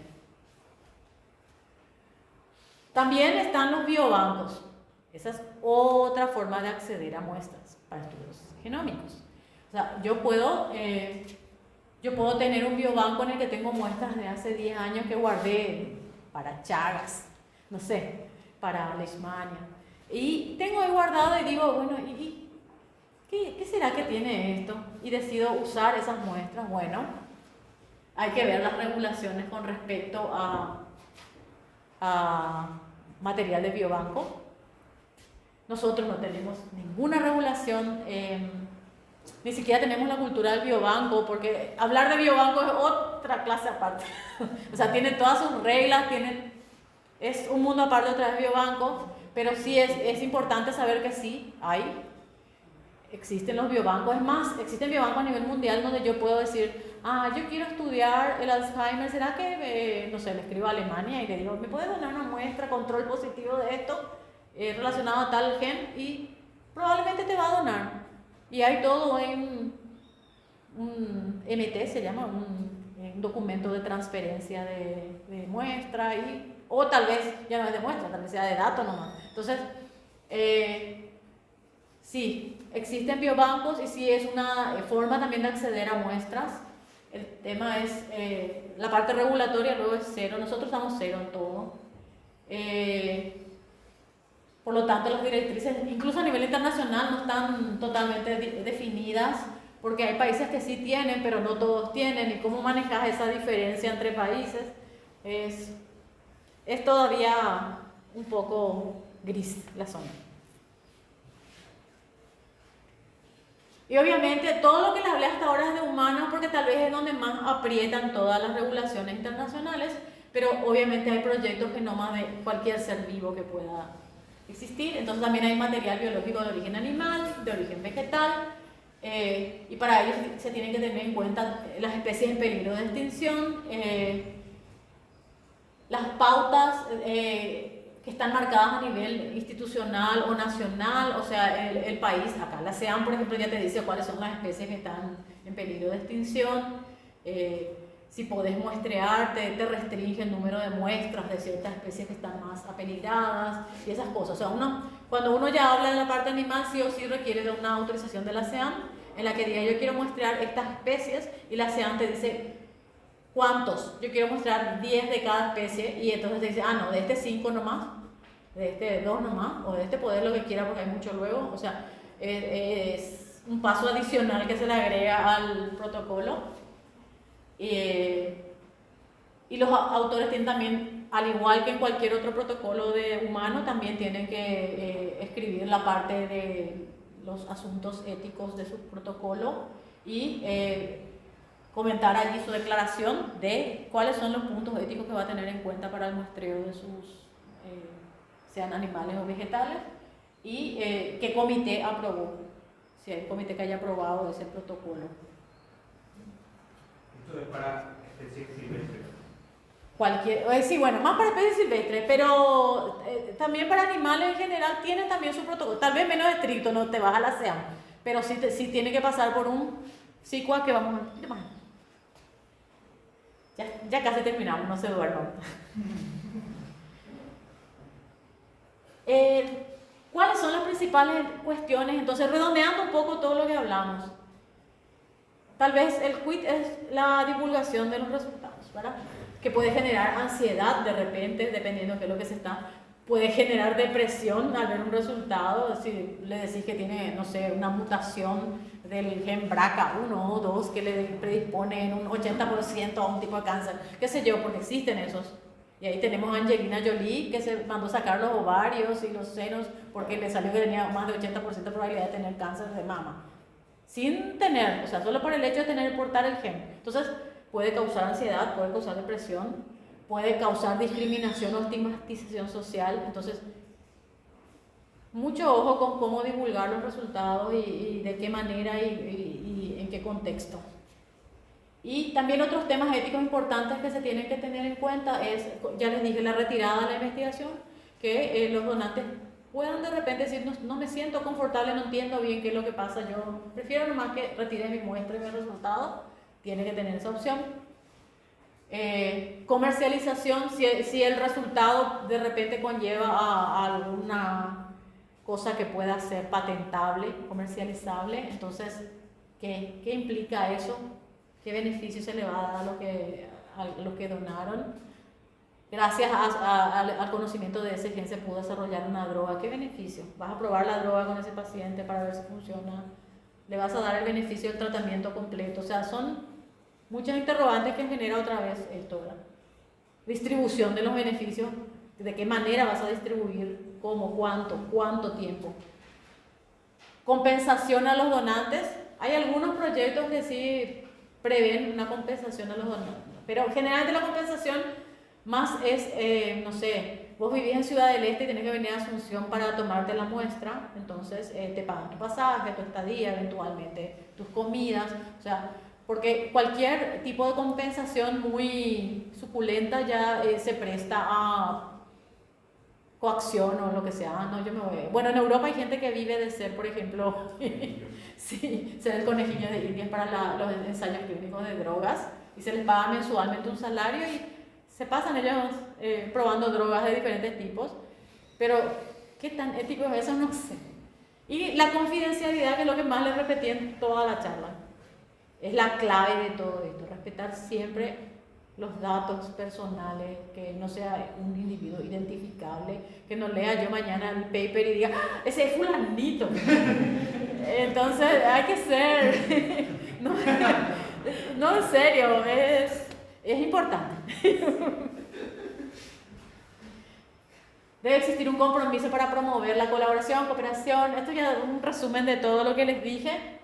También están los biobancos. Esa es otra forma de acceder a muestras para estudios genómicos. O sea, yo puedo tener un biobanco en el que tengo muestras de hace 10 años que guardé para Chagas, no sé, para Leishmania. Y tengo ahí guardado y digo, bueno, ¿qué será que tiene esto? Y decido usar esas muestras. Bueno, hay que ver las regulaciones con respecto a material de biobanco. Nosotros no tenemos ninguna regulación, ni siquiera tenemos la cultura del biobanco, porque hablar de biobanco es otra clase aparte. O sea, tiene todas sus reglas, es un mundo aparte otra vez biobanco, pero sí es importante saber que sí existen los biobancos. Es más, existen biobancos a nivel mundial donde yo puedo decir, yo quiero estudiar el Alzheimer, ¿será que, no sé, le escribo a Alemania y le digo, ¿me puedes donar una muestra, control positivo de esto relacionado a tal gen? Y probablemente te va a donar. Y hay todo en un MT, se llama, un documento de transferencia de muestra, o tal vez ya no es de muestra, tal vez sea de datos nomás. Entonces, sí, existen biobancos y sí es una forma también de acceder a muestras. El tema es, la parte regulatoria luego es cero, nosotros estamos cero en todo. Por lo tanto, las directrices, incluso a nivel internacional, no están totalmente definidas, porque hay países que sí tienen, pero no todos tienen, y cómo manejas esa diferencia entre países es todavía un poco gris la zona. Y obviamente todo lo que les hablé hasta ahora es de humanos, porque tal vez es donde más aprietan todas las regulaciones internacionales, pero obviamente hay proyectos genomas de cualquier ser vivo que pueda existir. Entonces también hay material biológico de origen animal, de origen vegetal, y para ello se tienen que tener en cuenta las especies en peligro de extinción, las pautas que están marcadas a nivel institucional o nacional, o sea, el país, acá la SEAM, por ejemplo, ya te dice cuáles son las especies que están en peligro de extinción. Si podés muestrear, te restringe el número de muestras de ciertas especies que están más apeligradas y esas cosas. O sea, cuando uno ya habla de la parte animal, sí o sí requiere de una autorización de la SEAM en la que diga yo quiero muestrear estas especies, y la SEAM te dice ¿cuántos? Yo quiero mostrar 10 de cada especie, y entonces te dice, no, de este 5 nomás, de este 2 nomás, o de este podés lo que quiera porque hay mucho luego. O sea, es un paso adicional que se le agrega al protocolo. Y los autores tienen también, al igual que en cualquier otro protocolo de humano, también tienen que escribir la parte de los asuntos éticos de su protocolo y comentar allí su declaración de cuáles son los puntos éticos que va a tener en cuenta para el muestreo de sus, sean animales o vegetales, y qué comité aprobó, si hay un comité que haya aprobado ese protocolo. Esto es para especies silvestres. Sí, bueno, más para especies silvestres, pero también para animales en general tienen también su protocolo, tal vez menos estricto, no te vas a la SEAM, pero sí tiene que pasar por un CICUA que vamos a... Ya casi terminamos, no se duerman. ¿Cuáles son las principales cuestiones? Entonces, redondeando un poco todo lo que hablamos. Tal vez el quid es la divulgación de los resultados, ¿verdad? Que puede generar ansiedad de repente, dependiendo de qué es lo que se está. Puede generar depresión al ver un resultado, si le decís que tiene, no sé, una mutación del gen BRCA1 o 2 que le predispone en un 80% a un tipo de cáncer, qué sé yo, porque existen esos. Y ahí tenemos a Angelina Jolie, que se mandó sacar los ovarios y los senos porque le salió que tenía más de 80% de probabilidad de tener cáncer de mama. Sin tener, o sea, solo por el hecho de portar el gen. Entonces, puede causar ansiedad, puede causar depresión, puede causar discriminación o estigmatización social. Entonces, mucho ojo con cómo divulgar los resultados y de qué manera y en qué contexto. Y también otros temas éticos importantes que se tienen que tener en cuenta es, ya les dije, la retirada de la investigación, que los donantes puedan de repente decir, no me siento confortable, no entiendo bien qué es lo que pasa, yo prefiero nomás que retire mi muestra y mi resultado. Tiene que tener esa opción. Comercialización, si el resultado de repente conlleva a alguna cosa que pueda ser patentable, comercializable, entonces, ¿qué implica eso? ¿Qué beneficio se le va a dar a los que donaron? Gracias al conocimiento de ese gen se pudo desarrollar una droga. ¿Qué beneficio? ¿Vas a probar la droga con ese paciente para ver si funciona? ¿Le vas a dar el beneficio del tratamiento completo? O sea, son muchas interrogantes que genera otra vez esto, ¿verdad? Distribución de los beneficios, de qué manera vas a distribuir, cómo, cuánto tiempo. Compensación a los donantes. Hay algunos proyectos que sí prevén una compensación a los donantes, pero generalmente la compensación más es, no sé, vos vivís en Ciudad del Este y tenés que venir a Asunción para tomarte la muestra, entonces te pagan tu pasaje, tu estadía, eventualmente tus comidas, o sea, porque cualquier tipo de compensación muy suculenta ya se presta a coacción o lo que sea. No, yo me voy. Bueno, en Europa hay gente que vive de ser, por ejemplo, sí, ser el conejillo de Indias para los ensayos clínicos de drogas, y se les paga mensualmente un salario y se pasan ellos probando drogas de diferentes tipos. Pero, ¿qué tan ético es eso? No sé. Y la confidencialidad, que es lo que más les repetí en toda la charla, es la clave de todo esto. Respetar siempre los datos personales, que no sea un individuo identificable, que no lea yo mañana el paper y diga, ese es fulanito. Entonces hay que ser, no, en serio, es importante. Debe existir un compromiso para promover la colaboración, cooperación. Esto ya es un resumen de todo lo que les dije.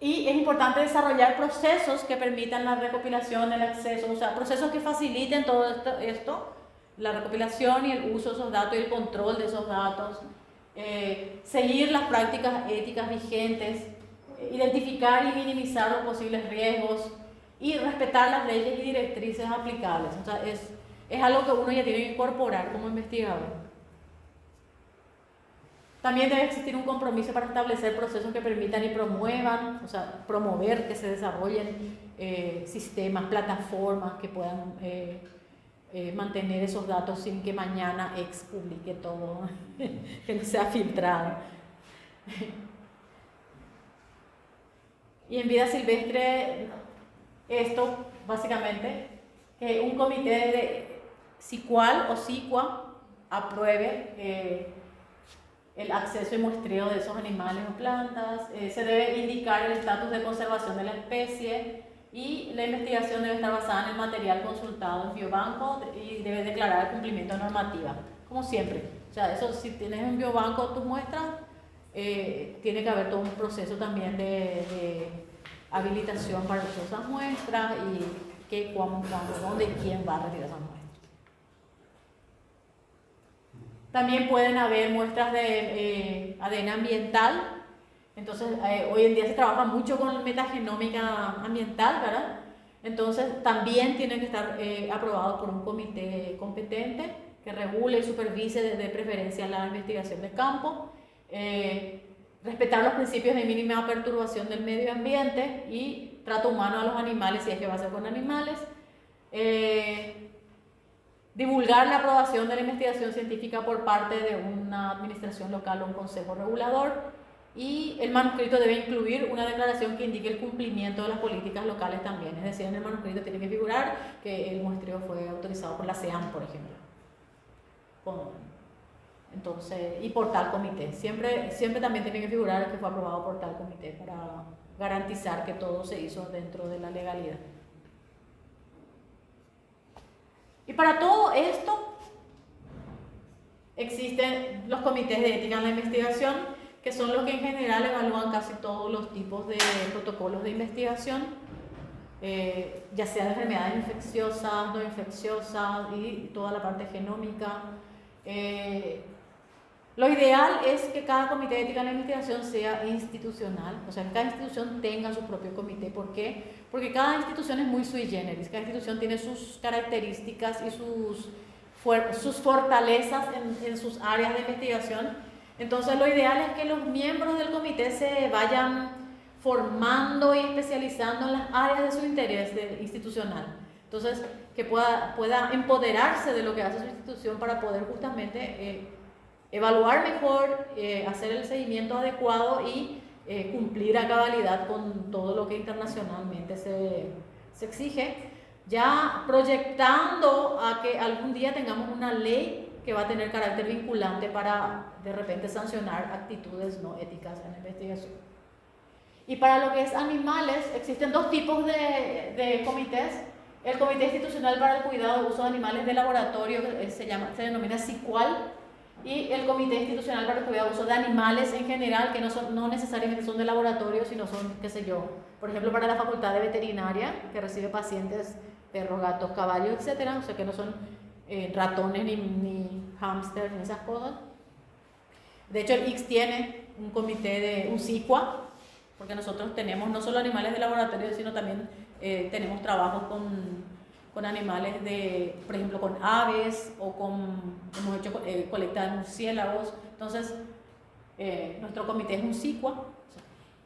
Y es importante desarrollar procesos que permitan la recopilación, el acceso, o sea, procesos que faciliten todo esto la recopilación y el uso de esos datos y el control de esos datos, seguir las prácticas éticas vigentes, identificar y minimizar los posibles riesgos y respetar las leyes y directrices aplicables. O sea, es algo que uno ya tiene que incorporar como investigador. También debe existir un compromiso para establecer procesos que permitan y promuevan, o sea, promover que se desarrollen sistemas, plataformas que puedan mantener esos datos sin que mañana publique todo, que no sea filtrado. Y en vida silvestre, esto básicamente, que un comité de SICUAL o SICUA apruebe el acceso y muestreo de esos animales o plantas, se debe indicar el estatus de conservación de la especie y la investigación debe estar basada en el material consultado en biobanco y debe declarar el cumplimiento de normativa, como siempre. O sea, eso, si tienes un biobanco tus muestras, tiene que haber todo un proceso también de habilitación para esas muestras y qué, cuándo, dónde y quién va a retirar esas muestras. También pueden haber muestras de ADN ambiental. Entonces, hoy en día se trabaja mucho con metagenómica ambiental, ¿verdad? Entonces, también tienen que estar aprobados por un comité competente que regule y supervise de preferencia la investigación de campo, respetar los principios de mínima perturbación del medio ambiente y trato humano a los animales si es que va a ser con animales, divulgar la aprobación de la investigación científica por parte de una administración local o un consejo regulador, y el manuscrito debe incluir una declaración que indique el cumplimiento de las políticas locales también. Es decir, en el manuscrito tiene que figurar que el muestreo fue autorizado por la CEAM, por ejemplo. Entonces, y por tal comité. Siempre también tiene que figurar que fue aprobado por tal comité para garantizar que todo se hizo dentro de la legalidad. Y para todo esto existen los comités de ética en la investigación, que son los que en general evalúan casi todos los tipos de protocolos de investigación, ya sea de enfermedades infecciosas, no infecciosas y toda la parte genómica. Lo ideal es que cada comité de ética en la investigación sea institucional, o sea, que cada institución tenga su propio comité. ¿Por qué? Porque cada institución es muy sui generis, cada institución tiene sus características y sus fortalezas en sus áreas de investigación. Entonces, lo ideal es que los miembros del comité se vayan formando y especializando en las áreas de su interés institucional. Entonces, que pueda empoderarse de lo que hace su institución para poder justamente evaluar mejor, hacer el seguimiento adecuado y cumplir a cabalidad con todo lo que internacionalmente se exige, ya proyectando a que algún día tengamos una ley que va a tener carácter vinculante para de repente sancionar actitudes no éticas en la investigación. Y para lo que es animales, existen dos tipos de comités. El Comité Institucional para el Cuidado y Uso de Animales de Laboratorio, se denomina SICUAL, y el Comité Institucional para el Cuidado y Uso de Animales en general, que no necesariamente son de laboratorio, sino son, qué sé yo, por ejemplo, para la Facultad de Veterinaria, que recibe pacientes, perros, gatos, caballos, etcétera, o sea que no son ratones ni hámster ni esas cosas. De hecho, el ICS tiene un comité un SICUA, porque nosotros tenemos no solo animales de laboratorio, sino también tenemos trabajos con animales por ejemplo, con aves o hemos hecho colecta de murciélagos. Entonces, nuestro comité es un SICUA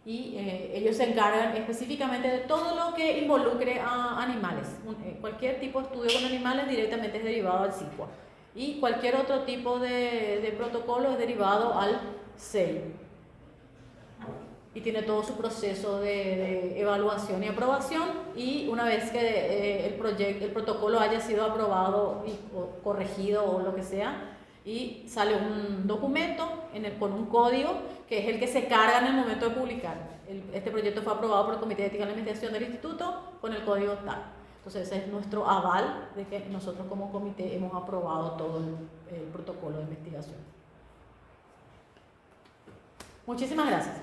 y ellos se encargan específicamente de todo lo que involucre a animales. Cualquier tipo de estudio con animales directamente es derivado al SICUA, y cualquier otro tipo de protocolo es derivado al SEI. Y tiene todo su proceso de evaluación y aprobación, y una vez que el protocolo haya sido aprobado o corregido o lo que sea, y sale un documento con un código que es el que se carga en el momento de publicar. Este proyecto fue aprobado por el Comité de Ética de la Investigación del Instituto con el código tal. Entonces ese es nuestro aval de que nosotros como comité hemos aprobado todo el protocolo de investigación. Muchísimas gracias.